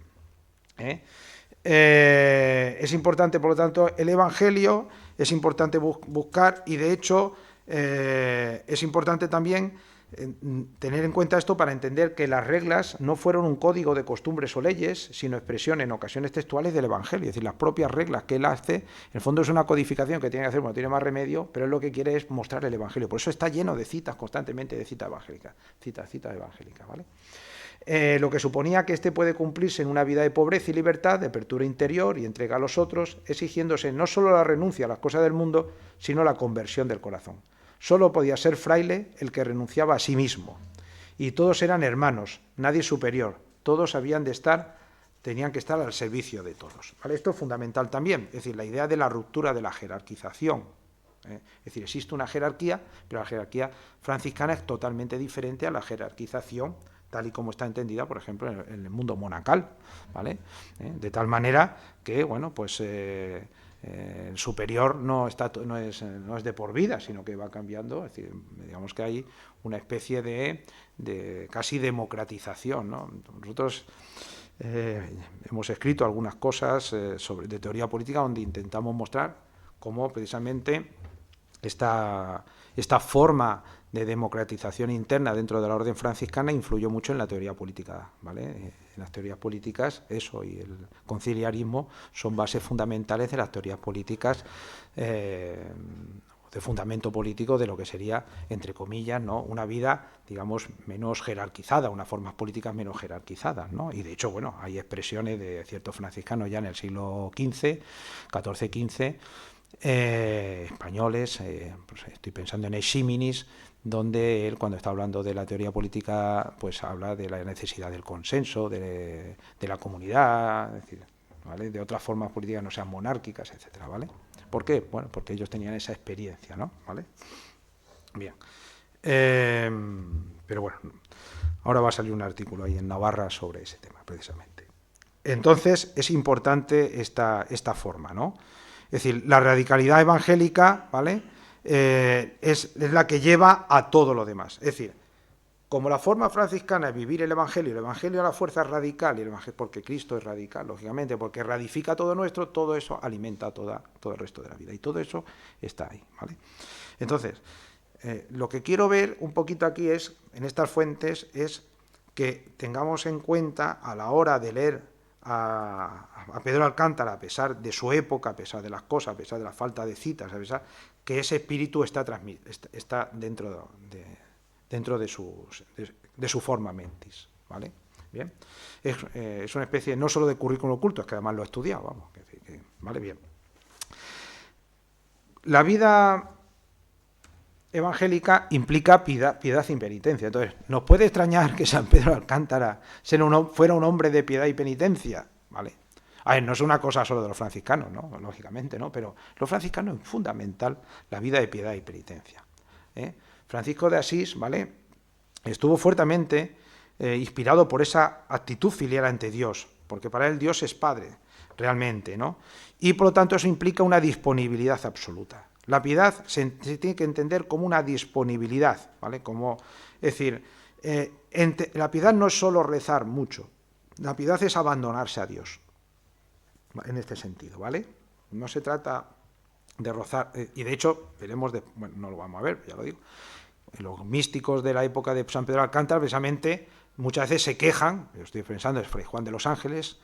Es importante, por lo tanto, el Evangelio, es importante buscar, y de hecho es importante también tener en cuenta esto para entender que las reglas no fueron un código de costumbres o leyes, sino expresión en ocasiones textuales del Evangelio. Es decir, las propias reglas que él hace, en el fondo es una codificación que tiene que hacer, bueno, tiene más remedio, pero él lo que quiere es mostrar el Evangelio. Por eso está lleno de citas constantemente, de citas evangélicas, citas evangélicas, ¿vale? Lo que suponía que puede cumplirse en una vida de pobreza y libertad, de apertura interior y entrega a los otros, exigiéndose no solo la renuncia a las cosas del mundo, sino la conversión del corazón. Solo podía ser fraile el que renunciaba a sí mismo. Y todos eran hermanos, nadie superior. Todos tenían que estar al servicio de todos. ¿Vale? Esto es fundamental también. Es decir, la idea de la ruptura de la jerarquización. Es decir, existe una jerarquía, pero la jerarquía franciscana es totalmente diferente a la jerarquización tal y como está entendida, por ejemplo, en el mundo monacal, ¿vale? De tal manera que, bueno, pues el superior no es de por vida, sino que va cambiando. Es decir, digamos que hay una especie de casi democratización, ¿no? Nosotros hemos escrito algunas cosas de teoría política donde intentamos mostrar cómo precisamente esta forma de democratización interna dentro de la orden franciscana influyó mucho en la teoría política, ¿vale? En las teorías políticas, eso y el conciliarismo son bases fundamentales de las teorías políticas, de fundamento político de lo que sería, entre comillas, ¿no?, una vida, digamos, menos jerarquizada, unas formas políticas menos jerarquizadas, ¿no? Y de hecho, bueno, hay expresiones de ciertos franciscanos ya en el siglo XV, XIV, españoles, pues estoy pensando en Exíminis, donde él, cuando está hablando de la teoría política, pues habla de la necesidad del consenso, de la comunidad, es decir, ¿vale?, de otras formas políticas no sean monárquicas, etcétera, ¿vale? ¿Por qué? Bueno, porque ellos tenían esa experiencia, ¿no? ¿Vale? Bien. Pero bueno, ahora va a salir un artículo ahí en Navarra sobre ese tema, precisamente. Entonces, es importante esta forma, ¿no? Es decir, la radicalidad evangélica, ¿vale? Es la que lleva a todo lo demás. Es decir, como la forma franciscana es vivir el Evangelio es la fuerza radical, y el Evangelio, porque Cristo es radical, lógicamente, porque radifica todo nuestro, todo eso alimenta todo el resto de la vida. Y todo eso está ahí, ¿vale? Entonces, lo que quiero ver un poquito aquí es, en estas fuentes, es que tengamos en cuenta a la hora de leer a Pedro Alcántara, a pesar de su época, a pesar de las cosas, a pesar de la falta de citas, a pesar que ese espíritu está dentro de su forma mentis, ¿vale? Bien, es una especie no solo de currículum oculto, es que además lo he estudiado, vamos, ¿vale? Bien. La vida evangélica implica piedad y penitencia. Entonces, ¿nos puede extrañar que San Pedro de Alcántara fuera un hombre de piedad y penitencia? ¿Vale? A ver, no es una cosa solo de los franciscanos, ¿no? Lógicamente, ¿no? Pero los franciscanos es fundamental la vida de piedad y penitencia. Francisco de Asís, ¿vale? Estuvo fuertemente inspirado por esa actitud filial ante Dios, porque para él Dios es Padre, realmente, ¿no? Y por lo tanto eso implica una disponibilidad absoluta. La piedad se tiene que entender como una disponibilidad, ¿vale? Es decir, la piedad no es solo rezar mucho, la piedad es abandonarse a Dios, en este sentido, ¿vale? No se trata de rozar, y de hecho, bueno, no lo vamos a ver, ya lo digo, los místicos de la época de San Pedro de Alcántara, precisamente, muchas veces se quejan, yo estoy pensando, es Fray Juan de los Ángeles,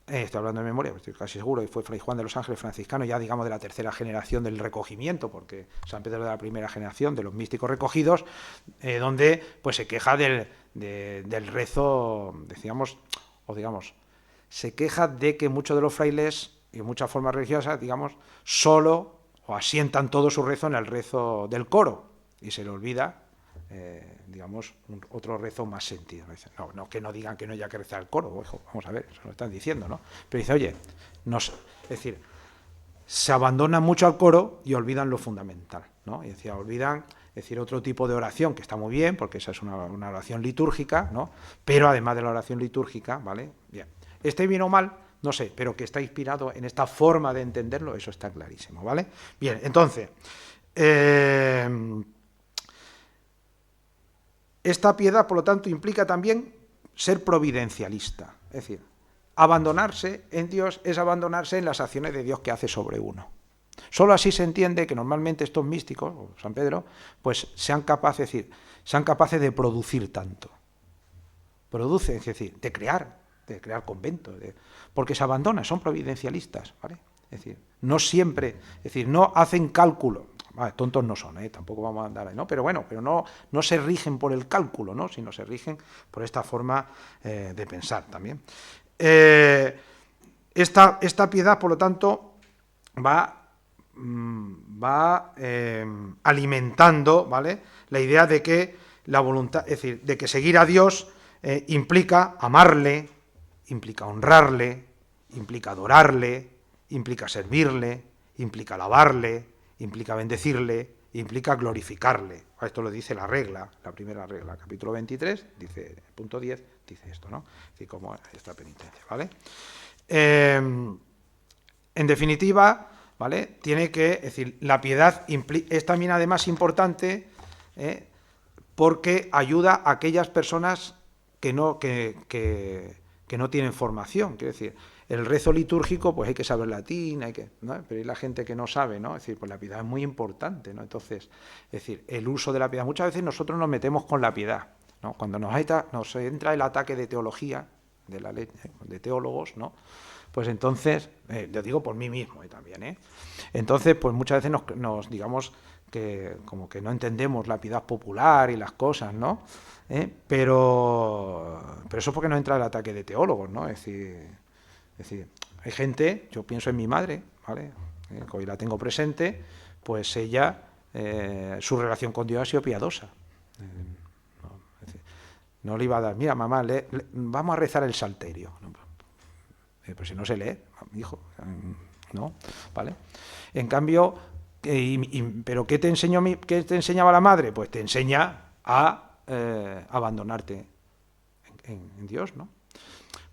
estoy hablando de memoria, estoy casi seguro, y fue Fray Juan de los Ángeles franciscano, ya digamos de la tercera generación del recogimiento, porque San Pedro de la primera generación de los místicos recogidos, donde pues se queja del rezo, decíamos, o digamos, se queja de que muchos de los frailes y muchas formas religiosas, digamos, solo o asientan todo su rezo en el rezo del coro, y se le olvida, digamos, otro rezo más sentido. No, que no digan que no haya que rezar el coro, ojo, vamos a ver, eso lo están diciendo, ¿no? Pero dice, oye, es decir, se abandonan mucho al coro y olvidan lo fundamental, ¿no? Y decía, olvidan, es decir, otro tipo de oración, que está muy bien, porque esa es una oración litúrgica, ¿no? Pero además de la oración litúrgica, ¿vale? Bien, esté bien o mal, no sé, pero que está inspirado en esta forma de entenderlo, eso está clarísimo, ¿vale? Bien, entonces, esta piedad, por lo tanto, implica también ser providencialista. Es decir, abandonarse en Dios es abandonarse en las acciones de Dios que hace sobre uno. Solo así se entiende que normalmente estos místicos, o San Pedro, pues sean capaces de producir tanto. Producen, es decir, de crear conventos, porque se abandonan, son providencialistas, ¿vale? Es decir, no siempre, es decir, no hacen cálculo. Tontos no son, tampoco vamos a andar ahí, ¿no? Pero bueno, no se rigen por el cálculo, ¿no? Sino se rigen por esta forma de pensar también. Esta piedad, por lo tanto, va alimentando, ¿vale?, la idea de que la voluntad, es decir, de que seguir a Dios implica amarle, implica honrarle, implica adorarle, implica servirle, implica alabarle, implica bendecirle, implica glorificarle. Esto lo dice la regla, la primera regla, capítulo 23, dice, punto 10, dice esto, ¿no? Así como esta penitencia, ¿vale? En definitiva, ¿vale?, tiene que, es decir, la piedad es también además importante porque ayuda a aquellas personas que no tienen formación, quiero decir, el rezo litúrgico, pues hay que saber latín, ¿no? Pero hay la gente que no sabe, ¿no? Es decir, pues la piedad es muy importante, ¿no? Entonces, es decir, el uso de la piedad. Muchas veces nosotros nos metemos con la piedad, ¿no? Cuando nos entra el ataque de teología, de teólogos, ¿no? Pues entonces, lo digo por mí mismo también, entonces, pues muchas veces nos digamos que como que no entendemos la piedad popular y las cosas, ¿no? Pero eso es porque no entra el ataque de teólogos, ¿no? Es decir, hay gente, yo pienso en mi madre, ¿vale?, que hoy la tengo presente, pues ella, su relación con Dios ha sido piadosa. No le iba a dar, mira, mamá, vamos a rezar el salterio. Pero si no se lee, hijo, ¿no? ¿Vale? En cambio, ¿pero qué te enseñaba la madre? Pues te enseña a abandonarte en Dios, ¿no?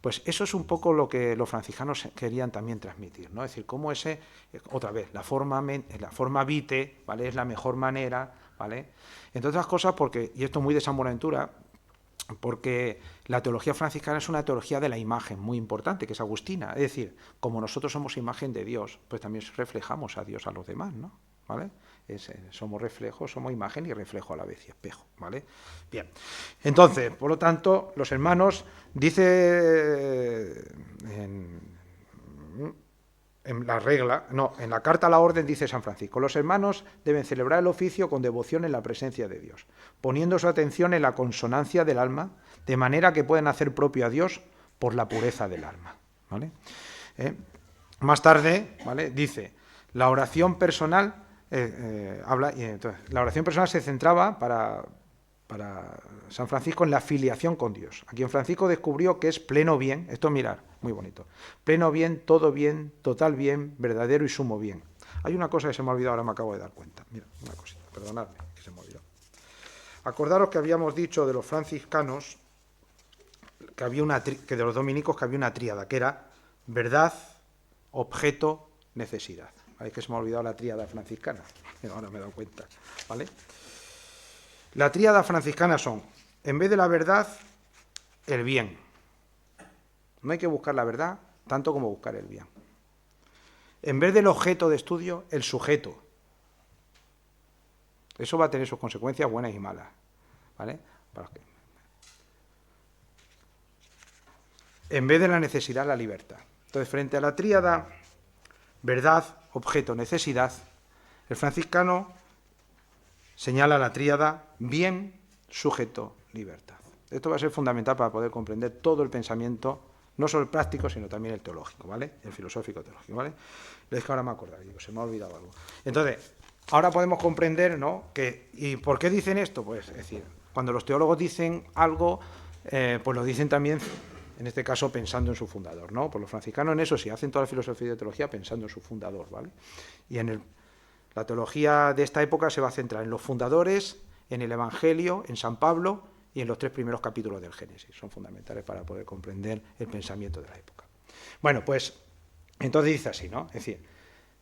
Pues eso es un poco lo que los franciscanos querían también transmitir, ¿no? Es decir, cómo ese, otra vez, la forma vitae, ¿vale? Es la mejor manera, ¿vale? Entre otras cosas porque, y esto es muy de San Buenaventura, porque la teología franciscana es una teología de la imagen muy importante, que es agustina. Es decir, como nosotros somos imagen de Dios, pues también reflejamos a Dios a los demás, ¿no? ¿Vale? Somos reflejos, somos imagen y reflejo a la vez y espejo, ¿vale? Bien, entonces, por lo tanto, los hermanos, dice en la regla, no, en la carta a la orden dice San Francisco, los hermanos deben celebrar el oficio con devoción en la presencia de Dios, poniendo su atención en la consonancia del alma, de manera que puedan hacer propio a Dios por la pureza del alma, ¿vale? Más tarde, ¿vale? Dice, la oración personal, la oración personal se centraba para San Francisco en la filiación con Dios. Aquí en Francisco descubrió que es pleno bien, esto mirar, muy bonito, pleno bien, todo bien, total bien, verdadero y sumo bien. Hay una cosa que se me ha olvidado, ahora me acabo de dar cuenta. Mira, una cosita, perdonadme, que se me ha olvidado. Acordaros que habíamos dicho de los franciscanos, que de los dominicos, que había una tríada, que era verdad, objeto, necesidad. ¿Vale? Que se me ha olvidado la tríada franciscana. Ahora me he dado cuenta, ¿vale? La tríada franciscana son, en vez de la verdad, el bien. No hay que buscar la verdad tanto como buscar el bien. En vez del objeto de estudio, el sujeto. Eso va a tener sus consecuencias buenas y malas, ¿vale? En vez de la necesidad, la libertad. Entonces, frente a la tríada verdad, objeto, necesidad, el franciscano señala la tríada bien, sujeto, libertad. Esto va a ser fundamental para poder comprender todo el pensamiento, no solo el práctico, sino también el teológico, ¿vale? El filosófico teológico, ¿vale? Es que ahora me he acordado, digo, se me ha olvidado algo. Entonces, ahora podemos comprender, ¿no? ¿Y por qué dicen esto? Pues, es decir, cuando los teólogos dicen algo, pues lo dicen también, en este caso, pensando en su fundador, ¿no? Pues los franciscanos en eso sí, hacen toda la filosofía de teología pensando en su fundador, ¿vale? Y la teología de esta época se va a centrar en los fundadores, en el Evangelio, en San Pablo y en los 3 primeros capítulos del Génesis. Son fundamentales para poder comprender el pensamiento de la época. Bueno, pues entonces dice así, ¿no? Es decir,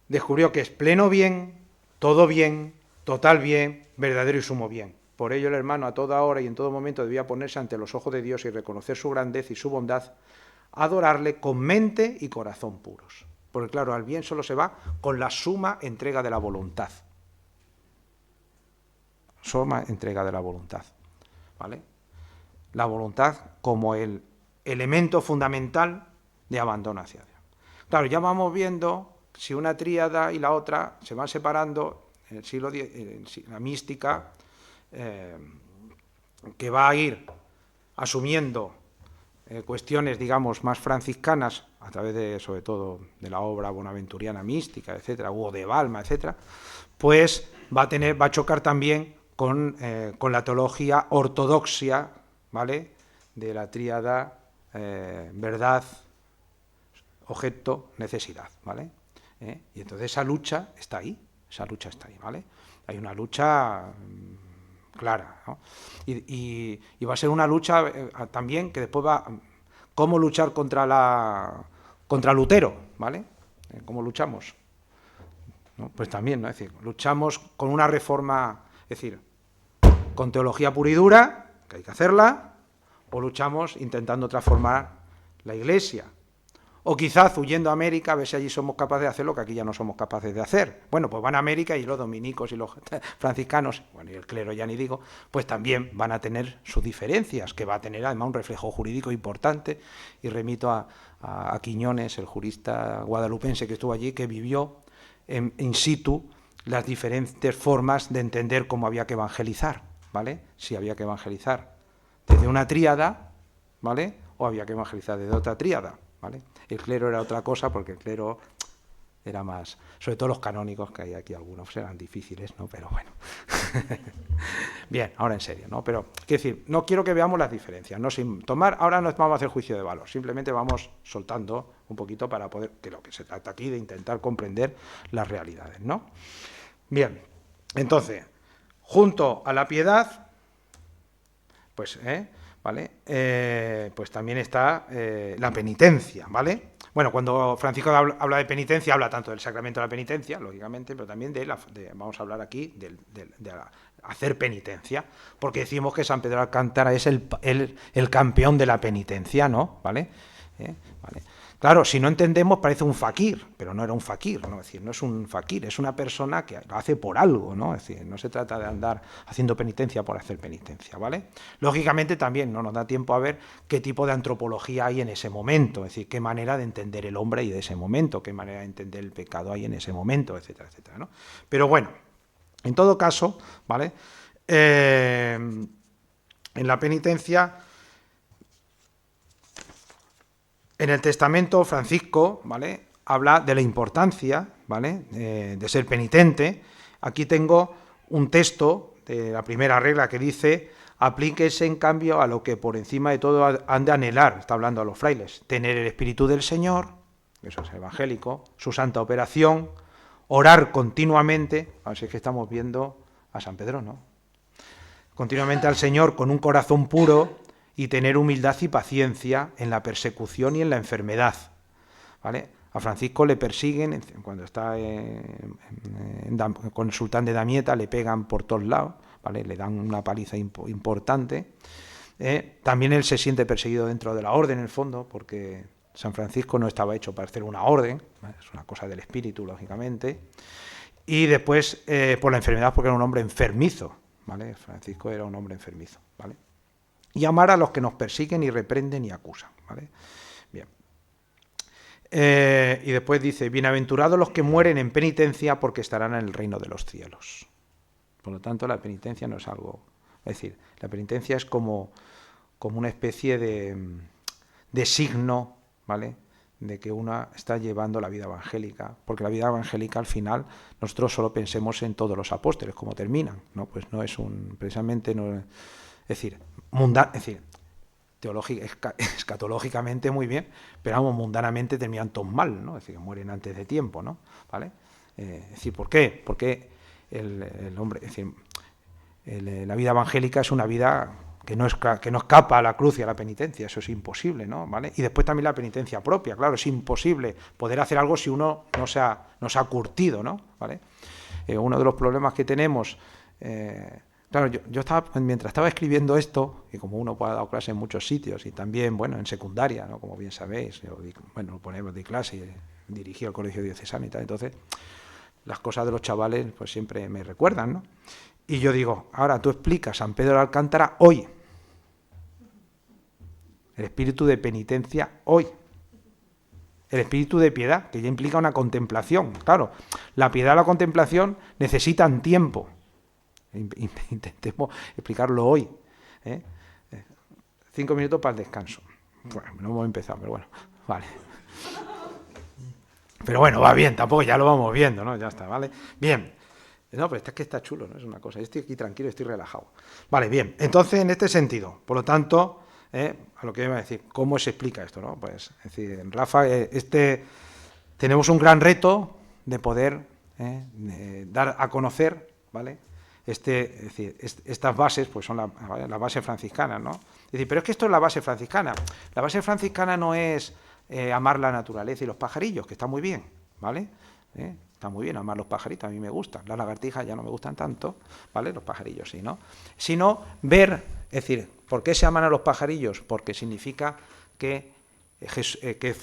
descubrió que es pleno bien, todo bien, total bien, verdadero y sumo bien. Por ello el hermano a toda hora y en todo momento debía ponerse ante los ojos de Dios y reconocer su grandeza y su bondad, adorarle con mente y corazón puros. Porque claro, al bien solo se va con la suma entrega de la voluntad. Suma entrega de la voluntad, ¿vale? La voluntad como el elemento fundamental de abandono hacia Dios. Claro, ya vamos viendo si una tríada y la otra se van separando en el siglo X, la mística, que va a ir asumiendo cuestiones, digamos, más franciscanas, a través de, sobre todo, de la obra bonaventuriana mística, etcétera, o de Balma, etcétera, pues va a chocar también con la teología ortodoxia, ¿vale?, de la tríada verdad, objeto, necesidad, ¿vale? Y entonces esa lucha está ahí, ¿vale? Hay una lucha clara, ¿no? Y va a ser una lucha también que después va... ¿Cómo luchar contra Lutero? ¿Vale? ¿Cómo luchamos? ¿No? Pues también, ¿no? Es decir, luchamos con una reforma, es decir, con teología pura y dura, que hay que hacerla, o luchamos intentando transformar la Iglesia. O quizás huyendo a América, a ver si allí somos capaces de hacer lo que aquí ya no somos capaces de hacer. Bueno, pues van a América y los dominicos y los franciscanos, bueno, y el clero ya ni digo, pues también van a tener sus diferencias, que va a tener además un reflejo jurídico importante. Y remito a Quiñones, el jurista guadalupense que estuvo allí, que vivió in situ las diferentes formas de entender cómo había que evangelizar, ¿vale? Si había que evangelizar desde una tríada, ¿vale?, o había que evangelizar desde otra tríada, ¿vale? El clero era otra cosa, porque el clero era más, sobre todo los canónicos, que hay aquí algunos, eran difíciles, ¿no? Pero bueno. Bien, ahora en serio, ¿no? Pero, quiero decir, no quiero que veamos las diferencias, ¿no? Sin tomar, ahora no vamos a hacer juicio de valor, simplemente vamos soltando un poquito para poder, que lo que se trata aquí de intentar comprender las realidades, ¿no? Bien, entonces, junto a la piedad, pues, ¿vale? Pues también está la penitencia, ¿vale? Bueno, cuando Francisco habla de penitencia, habla tanto del sacramento de la penitencia, lógicamente, pero también vamos a hablar aquí de hacer penitencia, porque decimos que San Pedro de Alcántara es el campeón de la penitencia, ¿no? ¿Vale? ¿Vale? Claro, si no entendemos parece un faquir, pero no era un faquir, ¿no? Es decir, no es un faquir, es una persona que lo hace por algo, ¿no? Es decir, no se trata de andar haciendo penitencia por hacer penitencia, ¿vale? Lógicamente también no nos da tiempo a ver qué tipo de antropología hay en ese momento, es decir, qué manera de entender el hombre y de ese momento, qué manera de entender el pecado hay en ese momento, etcétera, etcétera, ¿no? Pero bueno, en todo caso, ¿vale? En la penitencia, en el testamento Francisco, ¿vale?, habla de la importancia, ¿vale?, de ser penitente. Aquí tengo un texto de la primera regla que dice: aplíquese en cambio a lo que por encima de todo han de anhelar, está hablando a los frailes, tener el Espíritu del Señor, eso es evangélico, su santa operación, orar continuamente, así que estamos viendo a San Pedro, ¿no?, continuamente al Señor con un corazón puro, y tener humildad y paciencia en la persecución y en la enfermedad, ¿vale? A Francisco le persiguen, cuando está con el sultán de Damieta, le pegan por todos lados, ¿vale? Le dan una paliza importante. También él se siente perseguido dentro de la orden, en el fondo, porque San Francisco no estaba hecho para hacer una orden, ¿vale? Es una cosa del espíritu, lógicamente. Y después por la enfermedad, porque era un hombre enfermizo, ¿vale? Francisco era un hombre enfermizo, ¿vale? Y amar a los que nos persiguen y reprenden y acusan, ¿vale? Bien. Y después dice: bienaventurados los que mueren en penitencia, porque estarán en el reino de los cielos. Por lo tanto, la penitencia no es algo... Es decir, la penitencia es como una especie de signo, ¿vale?, de que uno está llevando la vida evangélica, porque la vida evangélica, al final, nosotros solo pensemos en todos los apóstoles, como terminan, ¿no? Pues no es precisamente... No, es decir, escatológicamente muy bien, pero vamos, mundanamente terminan todos mal, ¿no? Es decir, que mueren antes de tiempo, ¿no? ¿Vale? Es decir, ¿por qué? Porque el hombre, es decir, la vida evangélica es una vida que no escapa a la cruz y a la penitencia, eso es imposible, ¿no? ¿Vale? Y después también la penitencia propia, claro, es imposible poder hacer algo si uno no se ha curtido, ¿no? ¿Vale? Uno de los problemas que tenemos... Claro, yo estaba, mientras estaba escribiendo esto, y como uno puede dar clase en muchos sitios, y también, bueno, en secundaria, ¿no?, como bien sabéis, bueno, ponemos de clase, dirigí al colegio diocesano y tal, entonces las cosas de los chavales pues siempre me recuerdan, ¿no? Y yo digo, ahora tú explicas San Pedro de Alcántara hoy, el espíritu de penitencia hoy, el espíritu de piedad, que ya implica una contemplación. Claro, la piedad y la contemplación necesitan tiempo. Intentemos explicarlo hoy. 5 minutos para el descanso. Bueno, no hemos empezado, pero bueno, vale. Pero bueno, va bien, tampoco ya lo vamos viendo, ¿no? Ya está, ¿vale? Bien. No, pero es que está chulo, ¿no? Es una cosa. Yo estoy aquí tranquilo, estoy relajado. Vale, bien. Entonces, en este sentido, por lo tanto, a lo que iba a decir, ¿cómo se explica esto, no? Pues, es decir, Rafa, tenemos un gran reto de poder dar a conocer, ¿vale? Es decir, estas bases pues son la base franciscana, ¿no? Es decir, pero es que esto es la base franciscana. La base franciscana no es amar la naturaleza y los pajarillos, que está muy bien, ¿vale? Está muy bien amar los pajaritos, a mí me gustan. Las lagartijas ya no me gustan tanto, ¿vale? Los pajarillos sí, ¿no? Sino ver, es decir, ¿por qué se aman a los pajarillos? Porque significa que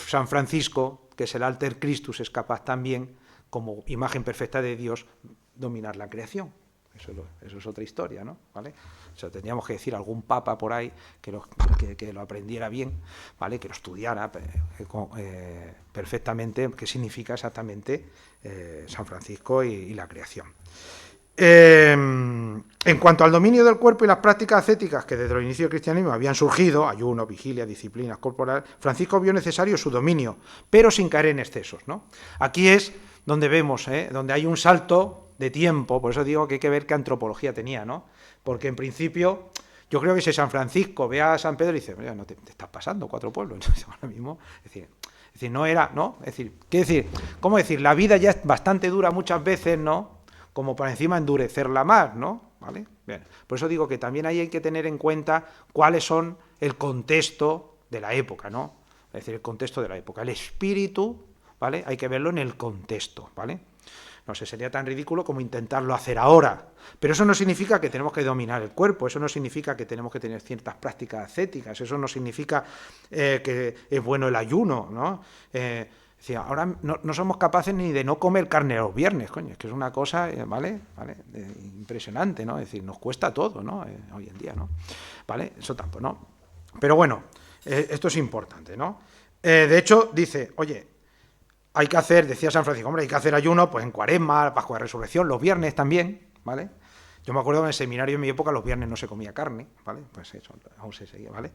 San Francisco, que es el Alter Christus, es capaz también, como imagen perfecta de Dios, dominar la creación. Eso es otra historia, ¿no? ¿Vale? O sea, tendríamos que decir algún papa por ahí que lo aprendiera bien, ¿vale? Que lo estudiara perfectamente, qué significa exactamente San Francisco y la creación. En cuanto al dominio del cuerpo y las prácticas ascéticas que desde los inicios del cristianismo habían surgido, ayuno, vigilia, disciplinas corporales, Francisco vio necesario su dominio, pero sin caer en excesos, ¿no? Aquí es donde vemos, donde hay un salto de tiempo, por eso digo que hay que ver qué antropología tenía, ¿no? Porque en principio, yo creo que si San Francisco ve a San Pedro y dice, no te estás pasando 4 pueblos, entonces ahora mismo, es decir, no era, ¿no? Es decir, ¿qué decir? ¿Cómo decir? La vida ya es bastante dura muchas veces, ¿no? Como para encima endurecerla más, ¿no? ¿vale? Bien. Por eso digo que también ahí hay que tener en cuenta cuáles son el contexto de la época, ¿no? Es decir, el contexto de la época. El espíritu, ¿vale? Hay que verlo en el contexto, ¿vale? No sé, sería tan ridículo como intentarlo hacer ahora. Pero eso no significa que tenemos que dominar el cuerpo, eso no significa que tenemos que tener ciertas prácticas ascéticas, eso no significa que es bueno el ayuno, ¿no? Ahora no somos capaces ni de no comer carne los viernes, coño, es que es una cosa, ¿vale? Impresionante, ¿no? Es decir, nos cuesta todo, ¿no? Hoy en día, ¿no? ¿Vale? Eso tampoco, ¿no? Pero bueno, esto es importante, ¿no? De hecho, dice, oye, hay que hacer, decía San Francisco, hombre, hay que hacer ayuno, pues en Cuaresma, Pascua de Resurrección, los viernes también, ¿vale? Yo me acuerdo que en el seminario en mi época los viernes no se comía carne, ¿vale? Pues eso, aún se seguía, ¿vale?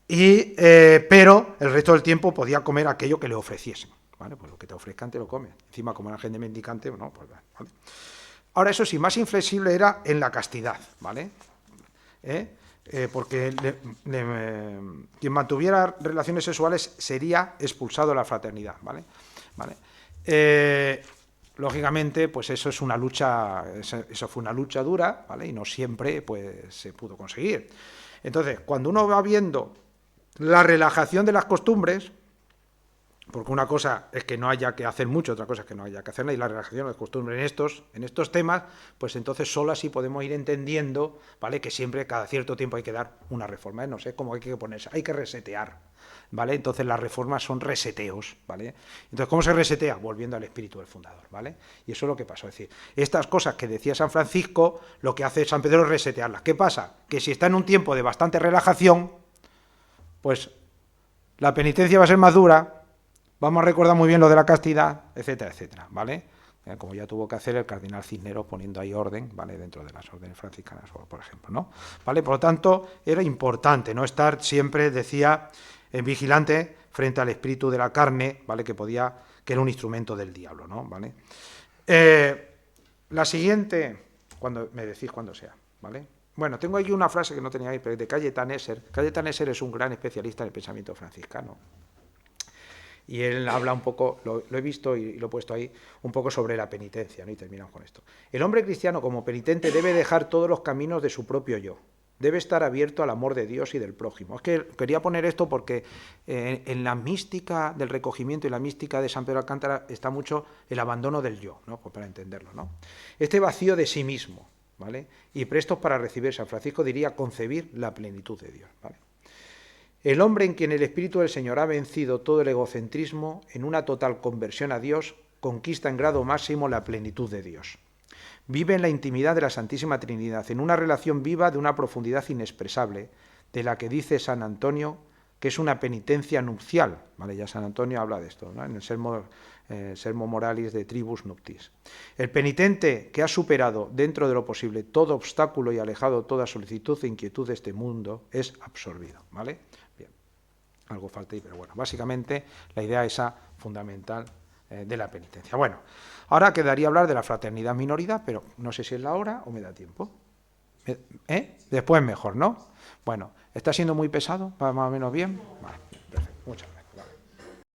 Pero el resto del tiempo podía comer aquello que le ofreciesen, ¿vale? Pues lo que te ofrezcan te lo comes. Encima, como era gente mendicante, no, pues ¿vale? Ahora, eso sí, más inflexible era en la castidad, ¿vale? Porque quien mantuviera relaciones sexuales sería expulsado de la fraternidad, ¿vale? Lógicamente, pues eso es una lucha, eso fue una lucha dura, ¿vale? Y no siempre, pues, se pudo conseguir. Entonces, cuando uno va viendo la relajación de las costumbres, porque una cosa es que no haya que hacer mucho, otra cosa es que no haya que hacerla, y la relajación de las costumbres en estos temas, pues entonces solo así podemos ir entendiendo, ¿vale? Que siempre, cada cierto tiempo hay que dar una reforma, ¿eh? No sé cómo hay que ponerse, hay que resetear, ¿vale? Entonces las reformas son reseteos, ¿vale? Entonces, ¿cómo se resetea? Volviendo al espíritu del fundador, ¿vale? Y eso es lo que pasó, es decir, estas cosas que decía San Francisco, lo que hace San Pedro es resetearlas. ¿Qué pasa? Que si está en un tiempo de bastante relajación, pues la penitencia va a ser más dura, vamos a recordar muy bien lo de la castidad, etcétera, etcétera, ¿vale? Como ya tuvo que hacer el cardenal Cisneros poniendo ahí orden, ¿vale? Dentro de las órdenes franciscanas, por ejemplo, ¿no? ¿Vale? Por lo tanto, era importante no estar siempre, decía, vigilante frente al espíritu de la carne, ¿vale? Que era un instrumento del diablo, ¿no? ¿Vale? La siguiente, cuando me decís cuando sea, ¿vale? Bueno, tengo aquí una frase que no tenía ahí, pero de Cayetan Esser. Cayetan Esser es un gran especialista en el pensamiento franciscano. Y él habla un poco, lo he visto y lo he puesto ahí, un poco sobre la penitencia, ¿no? Y terminamos con esto. El hombre cristiano como penitente debe dejar todos los caminos de su propio yo. Debe estar abierto al amor de Dios y del prójimo. Es que quería poner esto porque en la mística del recogimiento y la mística de San Pedro Alcántara está mucho el abandono del yo, ¿no? Pues para entenderlo, ¿no? Este vacío de sí mismo, ¿vale? Y prestos para recibir, San Francisco diría, concebir la plenitud de Dios, ¿vale? El hombre en quien el Espíritu del Señor ha vencido todo el egocentrismo, en una total conversión a Dios, conquista en grado máximo la plenitud de Dios. Vive en la intimidad de la Santísima Trinidad, en una relación viva de una profundidad inexpresable, de la que dice San Antonio que es una penitencia nupcial. ¿Vale? Ya San Antonio habla de esto, ¿no? En el Sermo Moralis de Tribus Nuptis. El penitente que ha superado dentro de lo posible todo obstáculo y alejado toda solicitud e inquietud de este mundo es absorbido, ¿vale? Bien, algo falta ahí, pero bueno, básicamente la idea esa fundamental de la penitencia. Bueno, ahora quedaría hablar de la fraternidad minoridad, pero no sé si es la hora o me da tiempo. Después mejor, ¿no? Bueno, ¿está siendo muy pesado? ¿Va más o menos bien? Vale, perfecto, muchas gracias.